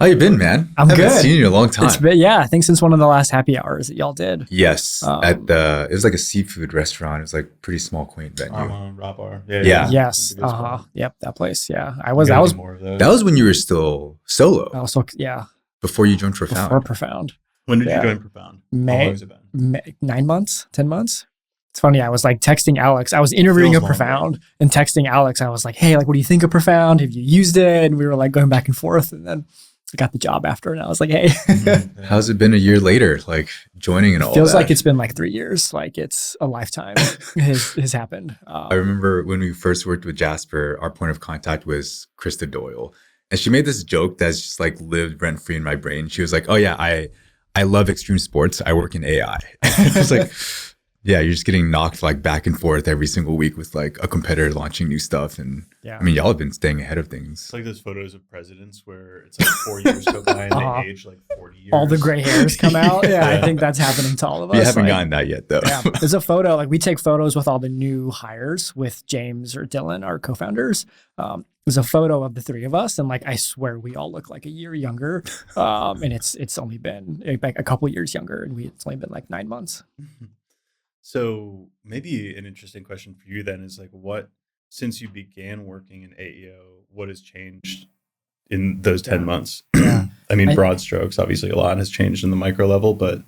How you been, man? I'm I haven't good. seen you in a long time. It's been, I think since one of the last happy hours that y'all did. Yes, it was like a seafood restaurant. It was like pretty small, quaint venue. Raw bar. Yeah. Yes. That's a good spot. Yep. That place. Yeah. We gotta do more of those. That was when you were still solo, Also, yeah. before you joined Profound. Before Profound. When did Yeah. you join Profound? How May, long has it been? 9 months, 10 months. It's funny. I was like texting Alex. I was interviewing Feels a long, Profound and texting Alex. I was like, hey, like, what do you think of Profound? Have you used it? And we were like going back and forth. And then I got the job after. And I was like, hey. How's it been a year later, like joining and all Feels that? like it's been like 3 years. Like it's a lifetime has happened. I remember when we first worked with Jasper, our point of contact was Krista Doyle. And she made this joke that's just like lived rent free in my brain. She was like, oh yeah, I love extreme sports. I work in AI. It's like, yeah, you're just getting knocked like back and forth every single week with like a competitor launching new stuff. And Yeah. I mean, y'all have been staying ahead of things. It's like those photos of presidents where it's like 4 years go by and they age like 40 years. All the gray hairs come out. Yeah, I think that's happening to all of us. We haven't like, gotten that yet though. Yeah, there's a photo, like we take photos with all the new hires with James or Dylan, our co-founders. There's a photo of the three of us, and like I swear we all look like a year younger. And it's only been like a couple years younger, and it's only been like 9 months. So maybe an interesting question for you then is like since you began working in AEO, what has changed in those 10 months? Yeah. I mean, broad strokes, obviously a lot has changed in the micro level, but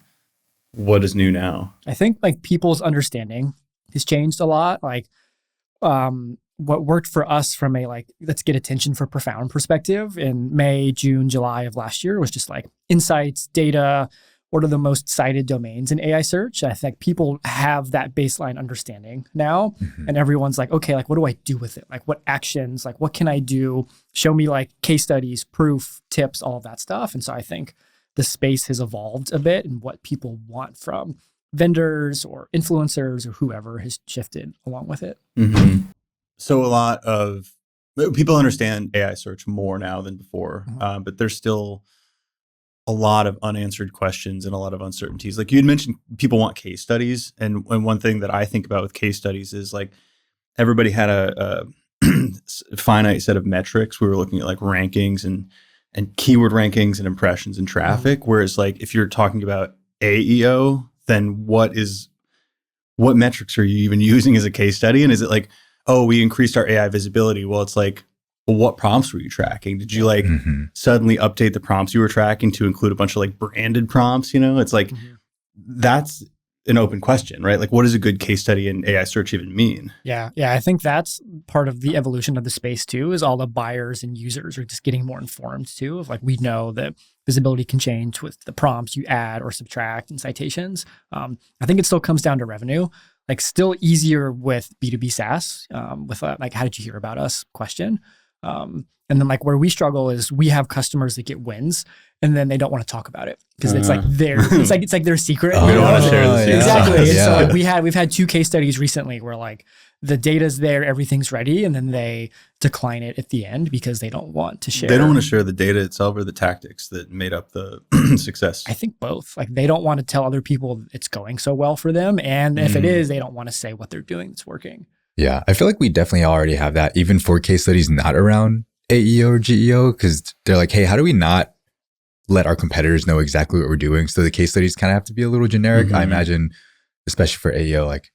what is new now? I think like people's understanding has changed a lot. Like what worked for us from a like, let's get attention for Profound perspective in May, June, July of last year was just like insights, data, what are the most cited domains in AI search? I think people have that baseline understanding now. And everyone's like, okay, like what do I do with it? Like what actions, like what can I do? Show me like case studies, proof, tips, all of that stuff. And so I think the space has evolved a bit and what people want from vendors or influencers or whoever has shifted along with it. Mm-hmm. So a lot of people understand AI search more now than before, but there's still a lot of unanswered questions and a lot of uncertainties. Like you had mentioned, people want case studies. And one thing that I think about with case studies is like everybody had a finite set of metrics. We were looking at like rankings and keyword rankings and impressions and traffic. Whereas like if you're talking about AEO, then what metrics are you even using as a case study? And is it like, oh, we increased our AI visibility? Well, it's like, well, what prompts were you tracking? Did you like suddenly update the prompts you were tracking to include a bunch of like branded prompts? You know, it's like, that's an open question, right? Like what does a good case study in AI search even mean? Yeah. I think that's part of the evolution of the space too, is all the buyers and users are just getting more informed too of like, we know that visibility can change with the prompts you add or subtract and citations. I think it still comes down to revenue, like still easier with B2B SaaS with a, like, how did you hear about us question? And then like where we struggle is we have customers that get wins and then they don't want to talk about it because it's like it's like their secret. We don't want to share the secret. Exactly. Yeah. So like we've had 2 case studies recently where like the data's there, everything's ready, and then they decline it at the end because they don't want to share. They don't want to share the data itself or the tactics that made up the success. I think both. Like they don't want to tell other people it's going so well for them. And if it is, they don't want to say what they're doing that's working. Yeah, I feel like we definitely already have that, even for case studies not around AEO or GEO, because they're like, hey, how do we not let our competitors know exactly what we're doing? So the case studies kind of have to be a little generic. I imagine, especially for AEO, like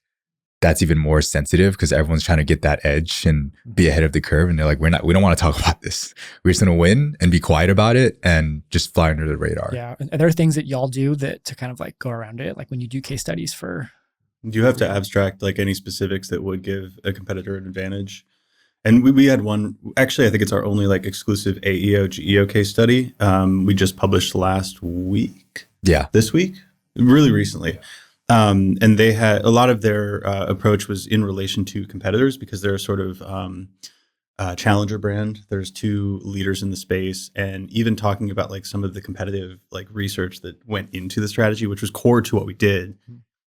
that's even more sensitive because everyone's trying to get that edge and be ahead of the curve. And they're like, we don't want to talk about this. We're just going to win and be quiet about it and just fly under the radar. Yeah. Are there things that y'all do that to kind of like go around it? Like when you do case studies for... Do you have to abstract like any specifics that would give a competitor an advantage? And we had one, actually, I think it's our only like exclusive AEO GEO case study. We just published last week. Yeah. This week, really recently. And they had a lot of their approach was in relation to competitors because they're a sort of challenger brand. There's 2 leaders in the space, and even talking about like some of the competitive like research that went into the strategy, which was core to what we did.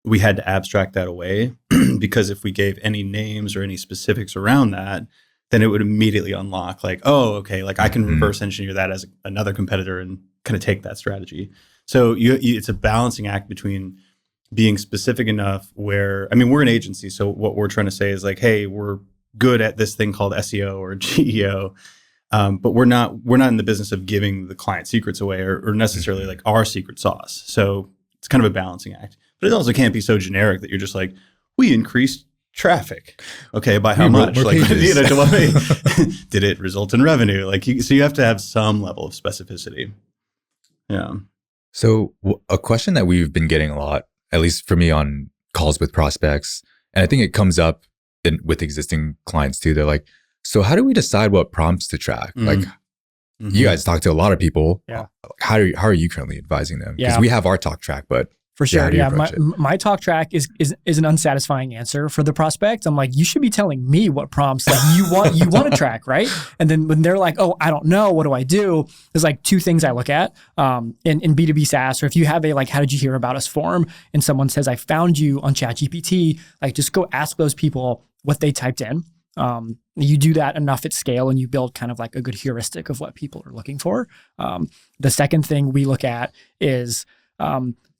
We had to abstract that away because if we gave any names or any specifics around that, then it would immediately unlock like, oh, okay, like I can reverse engineer that as another competitor and kind of take that strategy. So it's a balancing act between being specific enough where, I mean, we're an agency. So what we're trying to say is like, hey, we're good at this thing called SEO or GEO. But we're not in the business of giving the client secrets away or necessarily like our secret sauce. So it's kind of a balancing act. But it also can't be so generic that you're just like, we increased traffic. Okay, by how much? Like, you know, did it result in revenue? Like, so you have to have some level of specificity. Yeah. So a question that we've been getting a lot, at least for me on calls with prospects, and I think it comes up with existing clients too. They're like, so how do we decide what prompts to track? Like, you guys talk to a lot of people. Yeah. How are you currently advising them? Because Yeah. we have our talk track, but for sure. Yeah, My talk track is an unsatisfying answer for the prospect. I'm like, you should be telling me what prompts like you want to track, right? And then when they're like, oh, I don't know, what do I do? There's like two things I look at in B2B SaaS, or if you have a like, how did you hear about us form? And someone says, I found you on ChatGPT, like just go ask those people what they typed in. You do that enough at scale and you build kind of like a good heuristic of what people are looking for. The second thing we look at is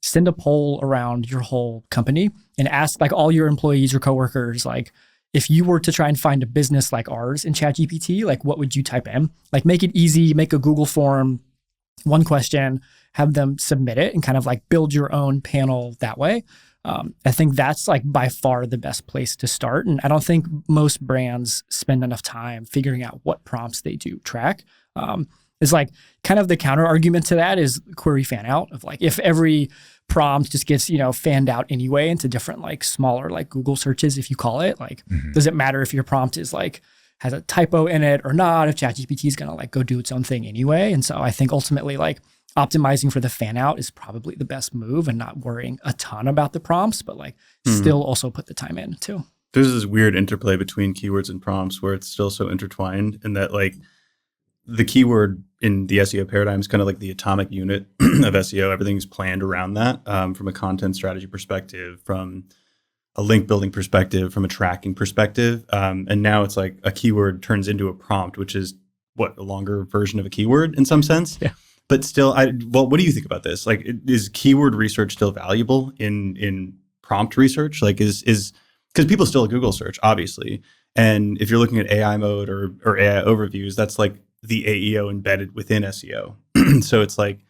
send a poll around your whole company and ask like all your employees or coworkers, like if you were to try and find a business like ours in ChatGPT, like what would you type in? Like make it easy, make a Google form, one question, have them submit it and kind of like build your own panel that way. I think that's like by far the best place to start. And I don't think most brands spend enough time figuring out what prompts they do track. It's like kind of the counter argument to that is query fan out of like, if every prompt just gets, you know, fanned out anyway into different like smaller like Google searches, if you call it, like, does it matter if your prompt is like, has a typo in it or not, if ChatGPT is going to like go do its own thing anyway. And so I think ultimately like optimizing for the fan out is probably the best move and not worrying a ton about the prompts, but like still also put the time in too. There's this weird interplay between keywords and prompts where it's still so intertwined, and that like the keyword in the SEO paradigm is kind of like the atomic unit of SEO. Everything's planned around that from a content strategy perspective, from a link building perspective, from a tracking perspective. And now it's like a keyword turns into a prompt, which is a longer version of a keyword in some sense. Yeah. But still, what do you think about this? Like, is keyword research still valuable in prompt research? Like, is because people still Google search, obviously. And if you're looking at AI mode or AI overviews, that's like the AEO embedded within SEO. So it's like,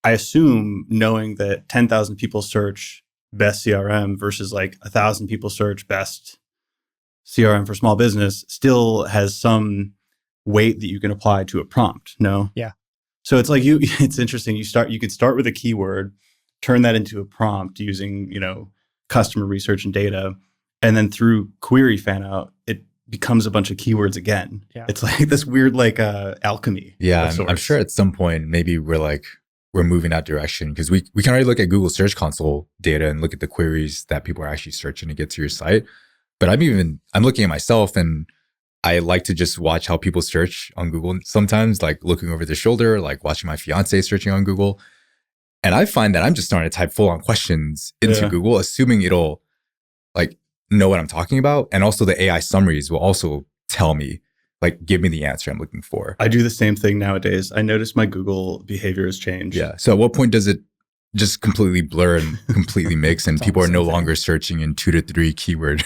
I assume knowing that 10,000 people search best CRM versus like 1,000 people search best CRM for small business still has some weight that you can apply to a prompt. No? Yeah. So it's like it's interesting. You could start with a keyword, turn that into a prompt using, you know, customer research and data. And then through query fan out, it becomes a bunch of keywords again. Yeah. It's like this weird like alchemy. Yeah, I'm sure at some point maybe we're moving that direction, because we can already look at Google Search Console data and look at the queries that people are actually searching to get to your site. But I'm looking at myself, and I like to just watch how people search on Google sometimes, like looking over their shoulder, like watching my fiance searching on Google. And I find that I'm just starting to type full on questions into Google, assuming it'll like know what I'm talking about. And also the AI summaries will also tell me, like, give me the answer I'm looking for. I do the same thing nowadays. I notice my Google behavior has changed. Yeah. So at what point does it just completely blur and completely mix, and people are no longer searching in 2 to 3 keyword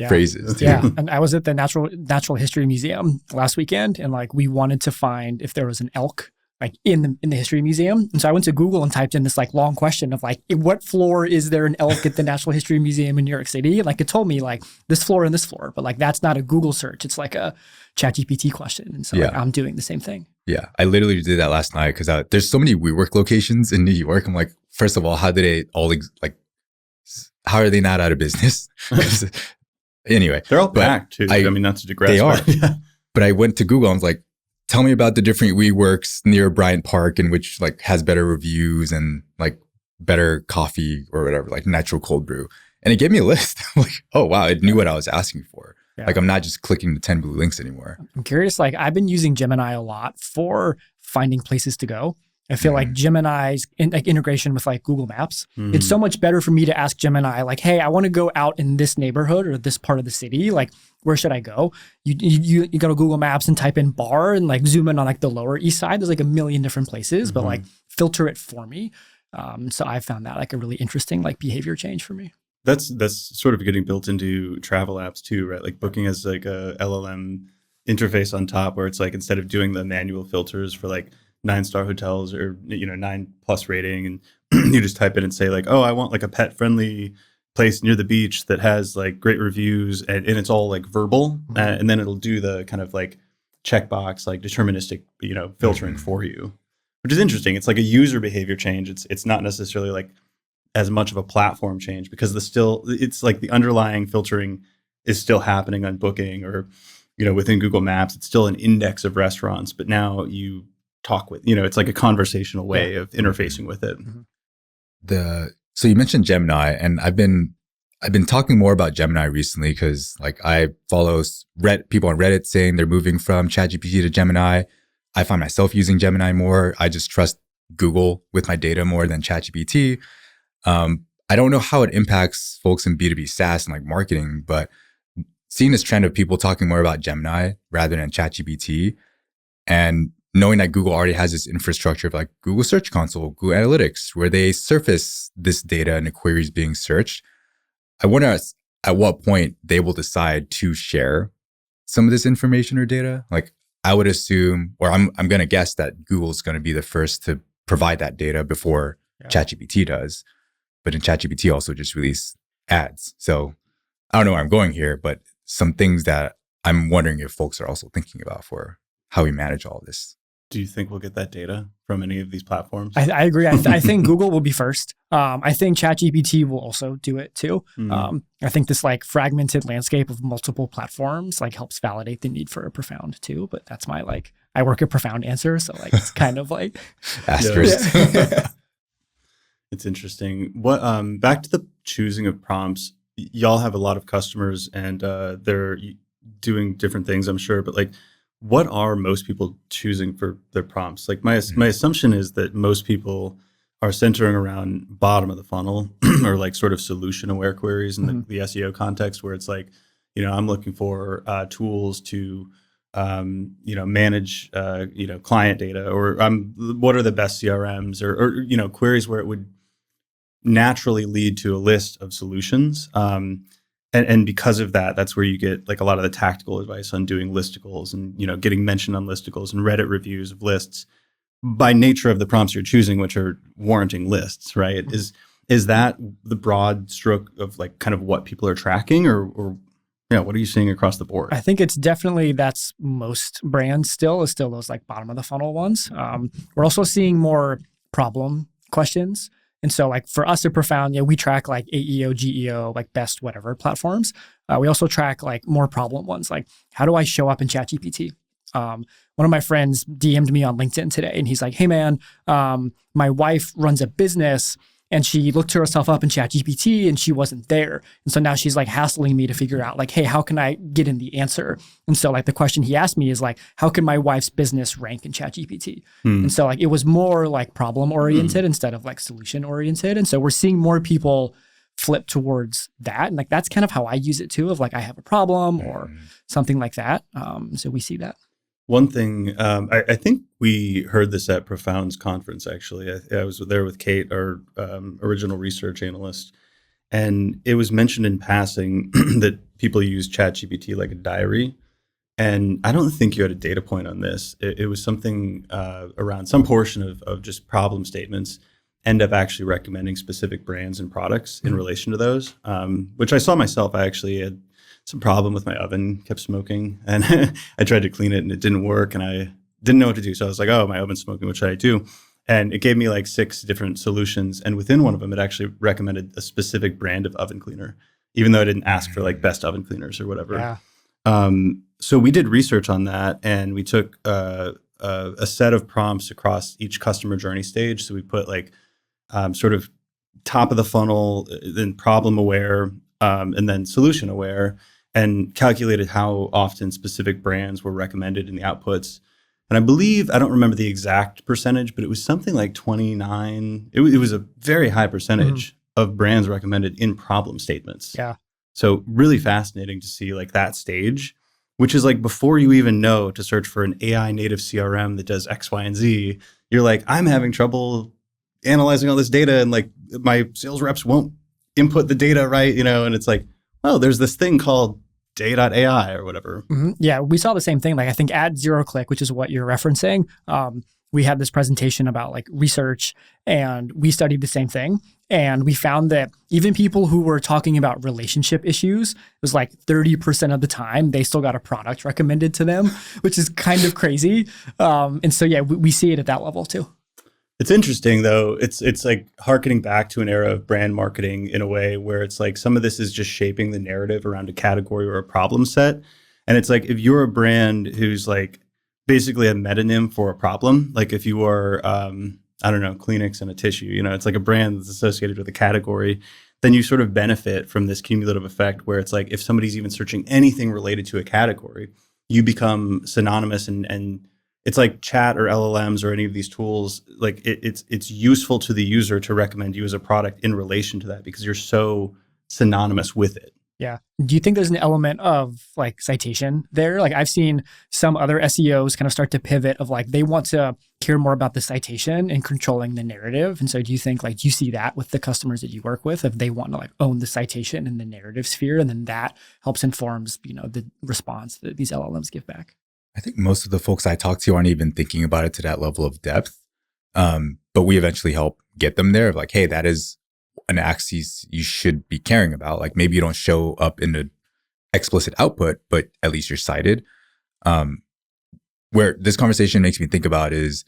phrases? Yeah. And I was at the Natural History Museum last weekend, and like we wanted to find if there was an elk like in the History Museum. And so I went to Google and typed in this like long question of like, what floor is there an elk at the Natural History Museum in New York City? And like it told me like this floor and this floor, but like that's not a Google search. It's like a ChatGPT question. And so like, I'm doing the same thing. Yeah, I literally did that last night because there's so many WeWork locations in New York. I'm like, first of all, how did they all how are they not out of business? Anyway, they're all packed too. I mean, not to digress. They are. But I went to Google. I was like, tell me about the different WeWorks near Bryant Park, and which like has better reviews and like better coffee or whatever, like natural cold brew. And it gave me a list. I'm like, oh wow, it knew what I was asking for. Yeah. Like I'm not just clicking the 10 blue links anymore. I'm curious, like I've been using Gemini a lot for finding places to go. I feel like Gemini's integration with like Google Maps, it's so much better for me to ask Gemini like, hey, I want to go out in this neighborhood or this part of the city. Like, where should I go? You go to Google Maps and type in bar and like zoom in on like the Lower East Side. There's like a million different places, but like filter it for me. So I found that like a really interesting like behavior change for me. That's sort of getting built into travel apps too, right? Like Booking has like a LLM interface on top where it's like, instead of doing the manual filters for like 9-star hotels or 9+ rating, and you just type in and say like, oh, I want like a pet friendly place near the beach that has like great reviews, and it's all like verbal, and then it'll do the kind of like checkbox, like deterministic, filtering for you, which is interesting. It's like a user behavior change. It's not necessarily like as much of a platform change, because it's like the underlying filtering is still happening on Booking or, within Google Maps. It's still an index of restaurants, but now you talk with, it's like a conversational way of interfacing with it. So you mentioned Gemini, and I've been talking more about Gemini recently because like I follow people on Reddit saying they're moving from ChatGPT to Gemini. I find myself using Gemini more. I just trust Google with my data more than ChatGPT. I don't know how it impacts folks in B2B SaaS and like marketing, but seeing this trend of people talking more about Gemini rather than ChatGPT, and knowing that Google already has this infrastructure of like Google Search Console, Google Analytics, where they surface this data and the queries being searched, I wonder at what point they will decide to share some of this information or data. Like I would assume, or I'm going to guess that Google's going to be the first to provide that data before ChatGPT does. But in ChatGPT also just release ads. So I don't know where I'm going here, but some things that I'm wondering if folks are also thinking about for how we manage all of this. Do you think we'll get that data from any of these platforms? I agree. I think Google will be first. I think ChatGPT will also do it too. I think this like fragmented landscape of multiple platforms like helps validate the need for a Profound too. But that's my like, I work at Profound answer. So like, it's kind of like asterisk. It's interesting. What back to the choosing of prompts, y'all have a lot of customers and they're doing different things, I'm sure, but like, what are most people choosing for their prompts? Like my assumption is that most people are centering around bottom of the funnel or like sort of solution aware queries in the SEO context, where it's like, I'm looking for tools to, manage, client data, or what are the best CRMs or queries where it would naturally lead to a list of solutions. And because of that, that's where you get like a lot of the tactical advice on doing listicles and, getting mentioned on listicles and Reddit reviews of lists by nature of the prompts you're choosing, which are warranting lists, right? Is that the broad stroke of like kind of what people are tracking or what are you seeing across the board? I think it's definitely, that's most brands still those like bottom of the funnel ones. We're also seeing more problem questions. And so like for us at Profound, we track like AEO, GEO, like best whatever platforms. We also track like more problem ones, like how do I show up in ChatGPT? One of my friends DM'd me on LinkedIn today and he's like, hey man, my wife runs a business and she looked herself up in ChatGPT and she wasn't there. And so now she's like hassling me to figure out like, hey, how can I get in the answer? And so like the question he asked me is like, how can my wife's business rank in ChatGPT? And so like it was more like problem oriented instead of like solution oriented. And so we're seeing more people flip towards that. And like that's kind of how I use it too, of like I have a problem or something like that. So we see that. One thing, I think we heard this at Profound's conference, actually. I was there with Kate, our original research analyst, and it was mentioned in passing that people use ChatGPT like a diary. And I don't think you had a data point on this. It was something around some portion of just problem statements end up actually recommending specific brands and products in relation to those, which I saw myself. I actually had some problem with my oven, kept smoking, and I tried to clean it and it didn't work and I didn't know what to do. So I was like, oh, my oven's smoking, what should I do? And it gave me like 6 different solutions. And within one of them, it actually recommended a specific brand of oven cleaner, even though I didn't ask for like best oven cleaners or whatever. Yeah. So we did research on that and we took a set of prompts across each customer journey stage. So we put like sort of top of the funnel, then problem aware, and then solution aware, and calculated how often specific brands were recommended in the outputs. And I believe, I don't remember the exact percentage, but it was something like 29. It was a very high percentage of brands recommended in problem statements. Yeah. So really fascinating to see like that stage, which is like before you even know to search for an AI native CRM that does X, Y, and Z, you're like, I'm having trouble analyzing all this data and like my sales reps won't input the data right, and it's like, oh, there's this thing called j.ai or whatever. Mm-hmm. Yeah, we saw the same thing. Like I think at Zero Click, which is what you're referencing, we had this presentation about like research, and we studied the same thing. And we found that even people who were talking about relationship issues, it was like 30% of the time they still got a product recommended to them, which is kind of crazy. And so, yeah, we see it at that level too. It's interesting though. It's like hearkening back to an era of brand marketing in a way where it's like some of this is just shaping the narrative around a category or a problem set. And it's like if you're a brand who's like basically a metonym for a problem, like if you are, I don't know, Kleenex and a tissue, you know, it's like a brand that's associated with a category, then you sort of benefit from this cumulative effect where it's like if somebody's even searching anything related to a category, you become synonymous and it's like chat or LLMs or any of these tools, like it's useful to the user to recommend you as a product in relation to that because you're so synonymous with it. Yeah. Do you think there's an element of like citation there? Like I've seen some other SEOs kind of start to pivot of like they want to care more about the citation and controlling the narrative. And so do you think like you see that with the customers that you work with if they want to like own the citation in the narrative sphere and then that helps informs, you know, the response that these LLMs give back? I think most of the folks I talk to aren't even thinking about it to that level of depth. But we eventually help get them there of like, hey, that is an axis you should be caring about. Like maybe you don't show up in the explicit output, but at least you're cited. Where this conversation makes me think about is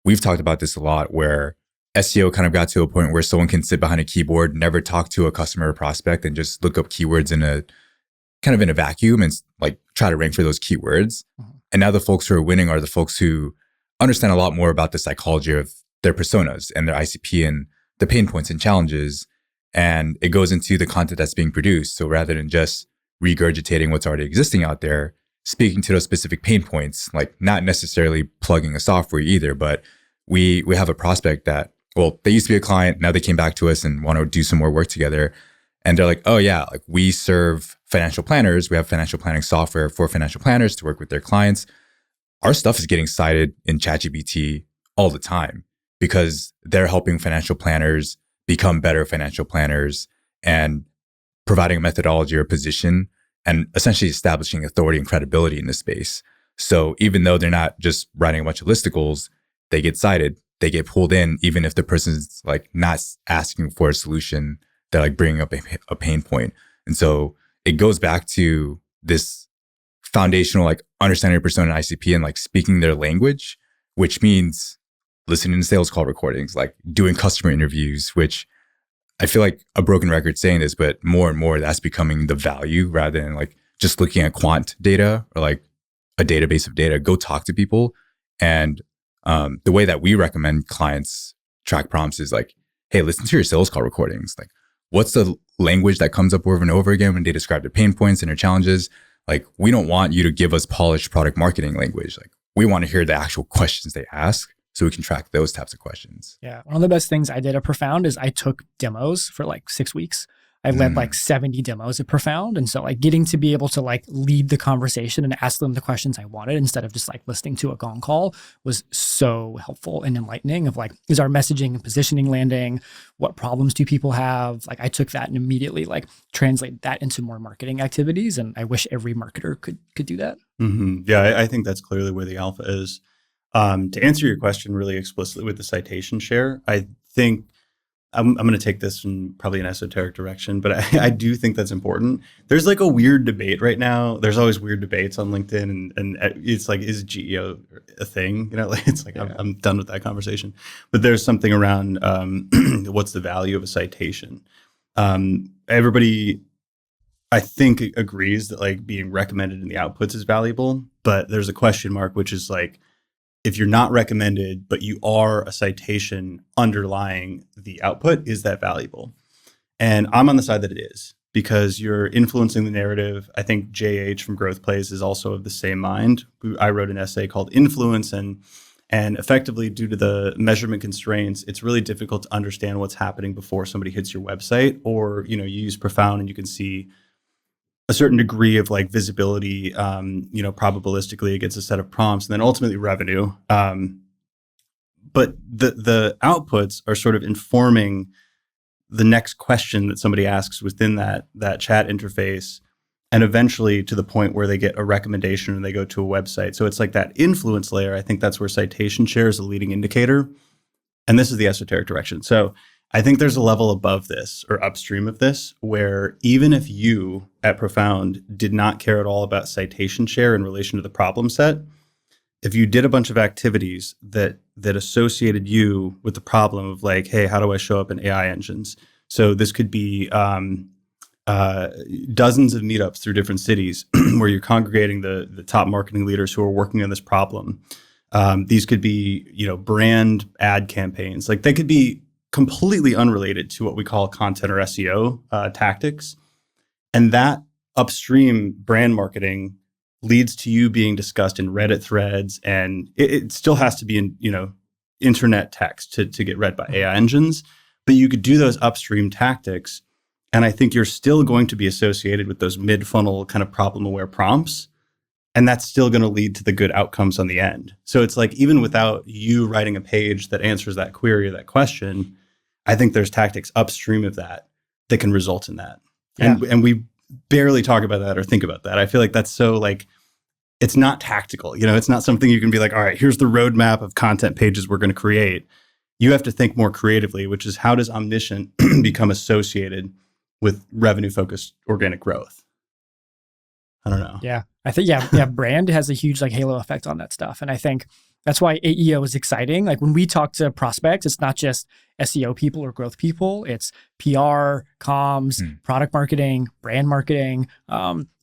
we've talked about this a lot where SEO kind of got to a point where someone can sit behind a keyboard, never talk to a customer or prospect and just look up keywords in a vacuum and like try to rank for those keywords. Mm-hmm. And now the folks who are winning are the folks who understand a lot more about the psychology of their personas and their ICP and the pain points and challenges. And it goes into the content that's being produced. So rather than just regurgitating what's already existing out there, speaking to those specific pain points, like not necessarily plugging a software either, but we have a prospect that, well, they used to be a client. Now they came back to us and want to do some more work together. And they're like, oh yeah, like we serve financial planners. We have financial planning software for financial planners to work with their clients. Our stuff is getting cited in ChatGPT all the time because they're helping financial planners become better financial planners and providing a methodology or position and essentially establishing authority and credibility in the space. So even though they're not just writing a bunch of listicles, they get cited, they get pulled in, even if the person's like not asking for a solution, they're like bringing up a pain point. And so it goes back to this foundational, like understanding your persona and ICP and like speaking their language, which means listening to sales call recordings, like doing customer interviews, which I feel like a broken record saying this, but more and more that's becoming the value rather than like just looking at quant data or like a database of data. Go talk to people. And the way that we recommend clients track prompts is like, hey, listen to your sales call recordings. Like, what's the language that comes up over and over again when they describe their pain points and their challenges? Like, we don't want you to give us polished product marketing language. Like, we want to hear the actual questions they ask so we can track those types of questions. Yeah. One of the best things I did at Profound is I took demos for like 6 weeks. I led like 70 demos at Profound. And so like getting to be able to like lead the conversation and ask them the questions I wanted instead of just like listening to a gong call was so helpful and enlightening of like, is our messaging and positioning landing? What problems do people have? Like I took that and immediately like translate that into more marketing activities. And I wish every marketer could do that. Mm-hmm. Yeah, I think that's clearly where the alpha is. To answer your question really explicitly with the citation share, I think I'm going to take this in probably an esoteric direction, but I do think that's important. There's like a weird debate right now. There's always weird debates on LinkedIn and it's like, is GEO a thing? You know, like it's like, yeah. I'm done with that conversation, but there's something around what's the value of a citation. Everybody, I think, agrees that like being recommended in the outputs is valuable, but there's a question mark, which is like, if you're not recommended, but you are a citation underlying the output, is that valuable? And I'm on the side that it is because you're influencing the narrative. I think JH from Growth Plays is also of the same mind. I wrote an essay called Influence and effectively due to the measurement constraints, it's really difficult to understand what's happening before somebody hits your website or, you know, you use Profound and you can see a certain degree of like visibility, probabilistically against a set of prompts, and then ultimately revenue. But the outputs are sort of informing the next question that somebody asks within that chat interface. and eventually to the point where they get a recommendation and they go to a website. So it's like that influence layer. I think that's where citation share is a leading indicator. And this is the esoteric direction. So I think there's a level above this or upstream of this where even if you at Profound did not care at all about citation share in relation to the problem set, if you did a bunch of activities that associated you with the problem of like, hey, how do I show up in AI engines? So this could be dozens of meetups through different cities where you're congregating the top marketing leaders who are working on this problem. These could be, brand ad campaigns. Like they could be completely unrelated to what we call content or SEO tactics. And that upstream brand marketing leads to you being discussed in Reddit threads. And it still has to be in, internet text to get read by AI engines. But you could do those upstream tactics. And I think you're still going to be associated with those mid-funnel kind of problem-aware prompts. And that's still going to lead to the good outcomes on the end. So it's like, even without you writing a page that answers that query or that question, I think there's tactics upstream of that can result in that. Yeah. And we barely talk about that or think about that. I feel like that's so like, it's not tactical. It's not something you can be like, all right, here's the roadmap of content pages we're going to create. You have to think more creatively, which is how does Omniscient become associated with revenue-focused organic growth? I don't know. Yeah. I think, brand has a huge like halo effect on that stuff. And I think that's why AEO is exciting. Like when we talk to prospects, it's not just SEO people or growth people. It's PR, comms, product marketing, brand marketing,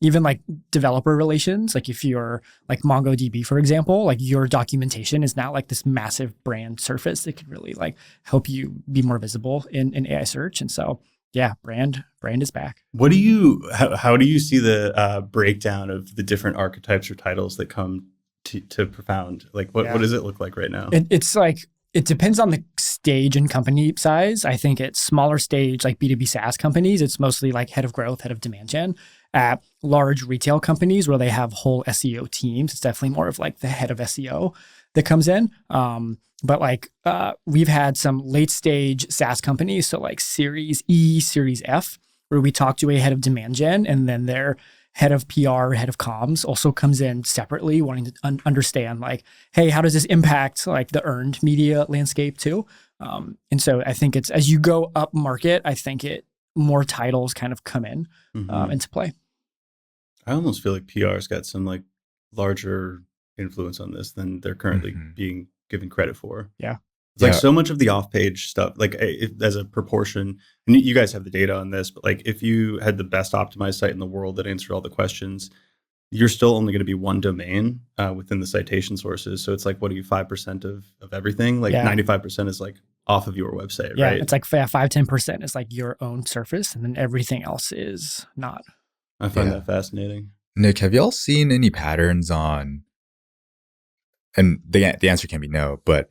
even like developer relations. Like if you're like MongoDB, for example, like your documentation is not like this massive brand surface that could really like help you be more visible in AI search. And so yeah, brand is back. How do you see the breakdown of the different archetypes or titles that come to Profound? Like what does it look like right now? It's like, it depends on the stage and company size. I think at smaller stage, like B2B SaaS companies, it's mostly like head of growth, head of demand gen. At large retail companies where they have whole SEO teams, it's definitely more of like the head of SEO that comes in. But like we've had some late stage SaaS companies, so like Series E, Series F, where we talk to a head of demand gen, and then their head of PR, head of comms also comes in separately, wanting to understand like, hey, how does this impact like the earned media landscape too? And so I think it's as you go up market, I think more titles kind of come in into play. I almost feel like PR's got some like larger influence on this than they're currently being given credit for. Yeah. It's like so much of the off-page stuff, like as a proportion, and you guys have the data on this, but like if you had the best optimized site in the world that answered all the questions, you're still only going to be one domain within the citation sources. So it's like, what are you, 5% of everything? Like 95% is like off of your website, right? It's like 5-10% is like your own surface, and then everything else is not. I find that fascinating. Nick, have y'all seen any patterns on, and the answer can be no, but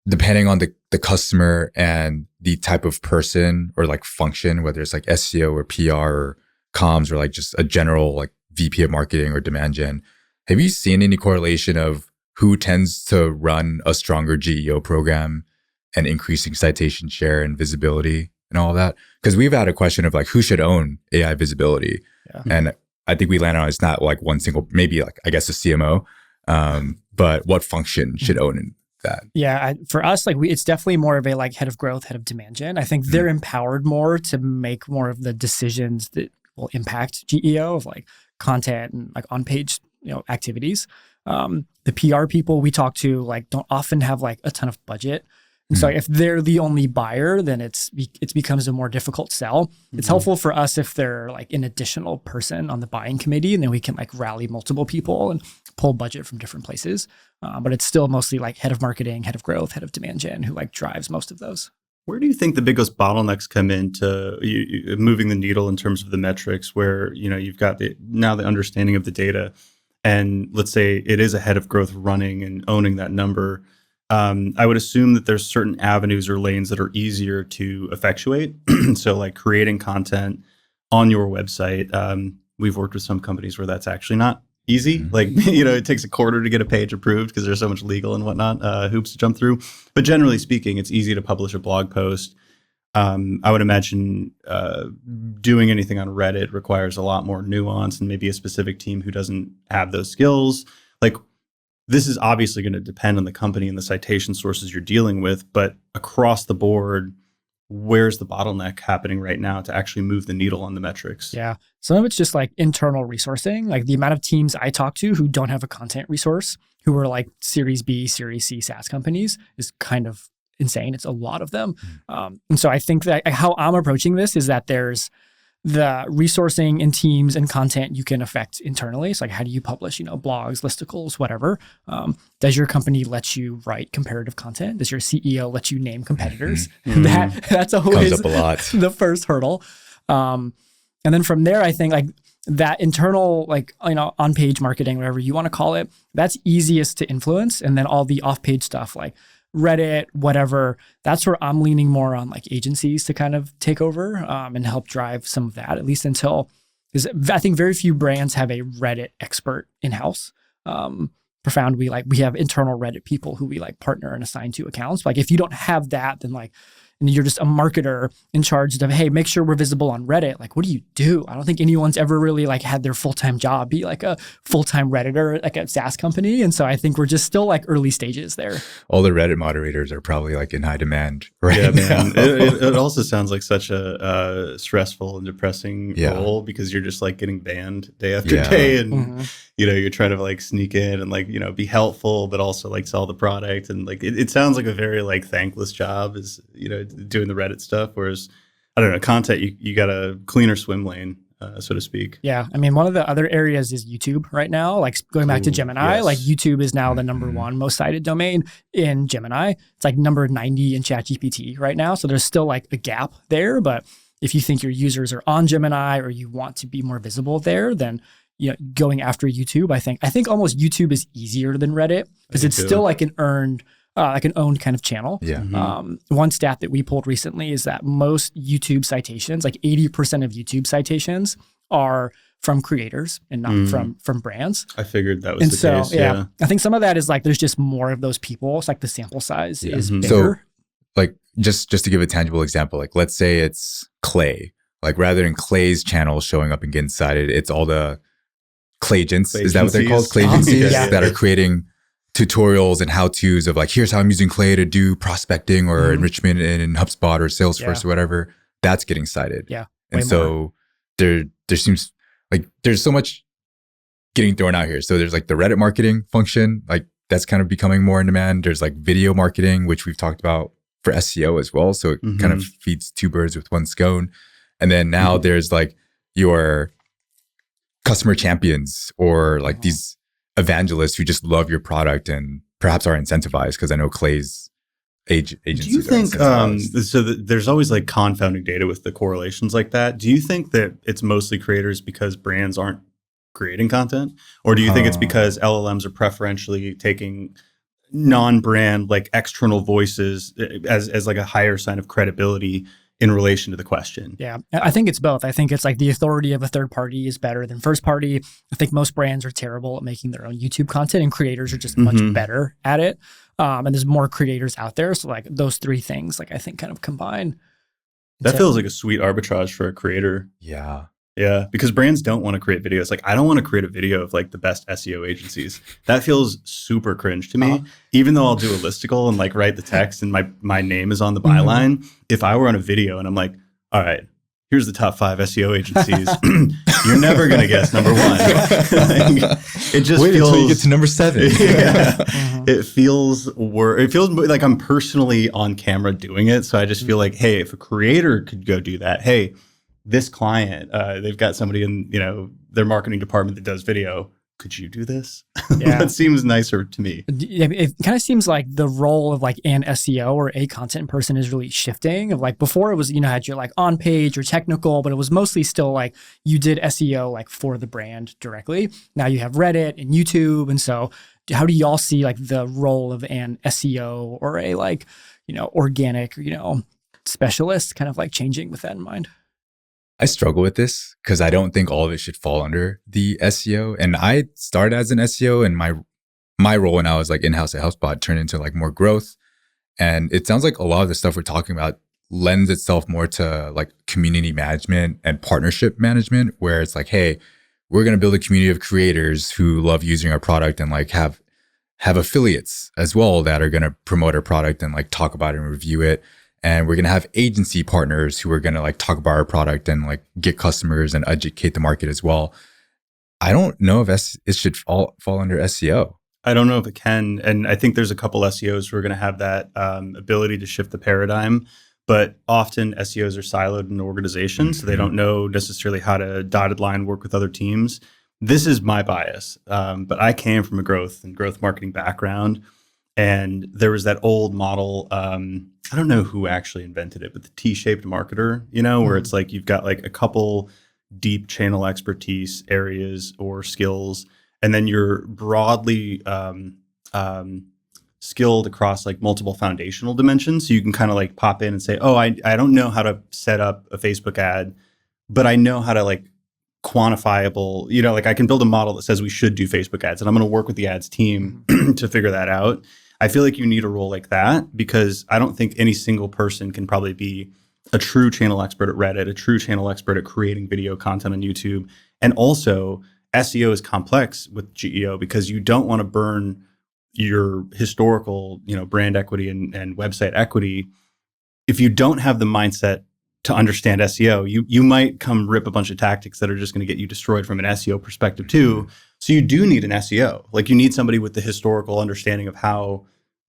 depending on the customer and the type of person or like function, whether it's like SEO or PR or comms or like just a general like VP of marketing or demand gen, have you seen any correlation of who tends to run a stronger GEO program and increasing citation share and visibility and all of that? Because we've had a question of like who should own AI visibility. Yeah. And I think we landed on it's not like one single, maybe like I guess a CMO, but what function should own that? Yeah, for us, like it's definitely more of a like head of growth, head of demand gen. I think they're empowered more to make more of the decisions that will impact GEO of like content and like on page activities. The PR people we talk to like don't often have like a ton of budget. And so if they're the only buyer, then it becomes a more difficult sell. It's helpful for us if they're like an additional person on the buying committee, and then we can like rally multiple people and pull budget from different places. But it's still mostly like head of marketing, head of growth, head of demand gen who like drives most of those. Where do you think the biggest bottlenecks come into moving the needle in terms of the metrics where, you've got the understanding of the data, and let's say it is a head of growth running and owning that number? I would assume that there's certain avenues or lanes that are easier to effectuate. So like creating content on your website. We've worked with some companies where that's actually not easy. Like, it takes a quarter to get a page approved because there's so much legal and whatnot, hoops to jump through. But generally speaking, it's easy to publish a blog post. I would imagine doing anything on Reddit requires a lot more nuance and maybe a specific team who doesn't have those skills. Like, this is obviously going to depend on the company and the citation sources you're dealing with, but across the board, where's the bottleneck happening right now to actually move the needle on the metrics? Yeah. Some of it's just like internal resourcing. Like the amount of teams I talk to who don't have a content resource, who are like Series B, Series C SaaS companies, is kind of insane. It's a lot of them. And so I think that how I'm approaching this is that there's the resourcing and teams and content you can affect internally. It's like, how do you publish, blogs, listicles, whatever? Does your company let you write comparative content? Does your CEO let you name competitors? That's always comes up a lot. The first hurdle. And then from there, I think like that internal, like, on-page marketing, whatever you want to call it, that's easiest to influence. And then all the off-page stuff like Reddit, whatever, that's where I'm leaning more on like agencies to kind of take over and help drive some of that, at least until, because I think very few brands have a Reddit expert in-house. Profound, we have internal Reddit people who we like partner and assign to accounts. Like if you don't have that, then like, and you're just a marketer in charge of, hey, make sure we're visible on Reddit. Like, what do you do? I don't think anyone's ever really like had their full-time job be like a full-time Redditor, like a SaaS company. And so I think we're just still like early stages there. All the Reddit moderators are probably like in high demand right now. Man. It also sounds like such a stressful and depressing role, because you're just like getting banned day after day. And, you're trying to like sneak in and like, be helpful, but also like sell the product. And like, it sounds like a very like thankless job is, doing the Reddit stuff. Whereas, I don't know, content, you got a cleaner swim lane, so to speak. Yeah. I mean, one of the other areas is YouTube right now, like going back to Gemini, like YouTube is now the number one most cited domain in Gemini. It's like number 90 in ChatGPT right now. So there's still like a gap there. But if you think your users are on Gemini or you want to be more visible there, then going after YouTube, I think almost YouTube is easier than Reddit because it's still like an owned kind of channel. Yeah. One stat that we pulled recently is that most YouTube citations, like 80% of YouTube citations, are from creators and not from brands. I figured that was the case. Yeah. I think some of that is like there's just more of those people. It's like the sample size is bigger. So, like just to give a tangible example, like let's say it's Clay. Like rather than Clay's channel showing up and getting cited, it's all the Clayagents. Is that what they're called? Clayagencies that are creating tutorials and how-tos of like, here's how I'm using Clay to do prospecting or enrichment in HubSpot or Salesforce or whatever. That's getting cited. Yeah. And so there seems like there's so much getting thrown out here. So there's like the Reddit marketing function, like that's kind of becoming more in demand. There's like video marketing, which we've talked about for SEO as well. So it kind of feeds two birds with one stone. And then now there's like your customer champions or like these evangelists who just love your product and perhaps are incentivized, because I know Clay's agencies. Do you think there's always like confounding data with the correlations like that? Do you think that it's mostly creators because brands aren't creating content, or do you think it's because LLMs are preferentially taking non-brand like external voices as like a higher sign of credibility in relation to the question? Yeah, I think it's both. I think it's like the authority of a third party is better than first party. I think most brands are terrible at making their own YouTube content, and creators are just much better at it. And there's more creators out there. So like those three things, like I think kind of combine. That feels like a sweet arbitrage for a creator. Yeah. Yeah, because brands don't want to create videos. Like I don't want to create a video of like the best SEO agencies. That feels super cringe to me. Even though I'll do a listicle and like write the text and my name is on the byline. If I were on a video and I'm like, all right, here's the top 5 SEO agencies, you're never going to guess number 1. Like, it just wait feels, until you get to number 7. It feels like I'm personally on camera doing it. So I just feel like, hey, if a creator could go do that, hey, this client, they've got somebody in, their marketing department that does video. Could you do this? Yeah. That seems nicer to me. It kind of seems like the role of like an SEO or a content person is really shifting. Of like before it was, had your like on page or technical, but it was mostly still like you did SEO like for the brand directly. Now you have Reddit and YouTube. And so how do y'all see like the role of an SEO or a like, organic, specialist kind of like changing with that in mind? I struggle with this because I don't think all of it should fall under the SEO. And I started as an SEO, and my role when I was like in-house at HubSpot turned into like more growth. And it sounds like a lot of the stuff we're talking about lends itself more to like community management and partnership management, where it's like, hey, we're going to build a community of creators who love using our product and like have affiliates as well that are going to promote our product and like talk about it and review it. And we're going to have agency partners who are going to like talk about our product and like get customers and educate the market as well. I don't know if it should fall under SEO. I don't know if it can. And I think there's a couple SEOs who are going to have that ability to shift the paradigm. But often SEOs are siloed in organizations, so they don't know necessarily how to dotted line work with other teams. This is my bias, but I came from a growth marketing background. And there was that old model, I don't know who actually invented it, but the T-shaped marketer, where it's like you've got like a couple deep channel expertise areas or skills, and then you're broadly skilled across like multiple foundational dimensions. So you can kind of like pop in and say, oh, I don't know how to set up a Facebook ad, but I know how to like quantifiable, like I can build a model that says we should do Facebook ads, and I'm going to work with the ads team to figure that out. I feel like you need a role like that, because I don't think any single person can probably be a true channel expert at Reddit, a true channel expert at creating video content on YouTube. And also SEO is complex with GEO because you don't want to burn your historical, brand equity and website equity. If you don't have the mindset to understand SEO, you might come rip a bunch of tactics that are just going to get you destroyed from an SEO perspective too. So you do need an SEO. Like you need somebody with the historical understanding of how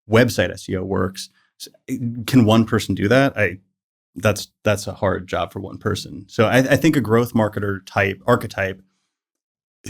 website SEO works. So, can one person do that? That's a hard job for one person. So I think a growth marketer type archetype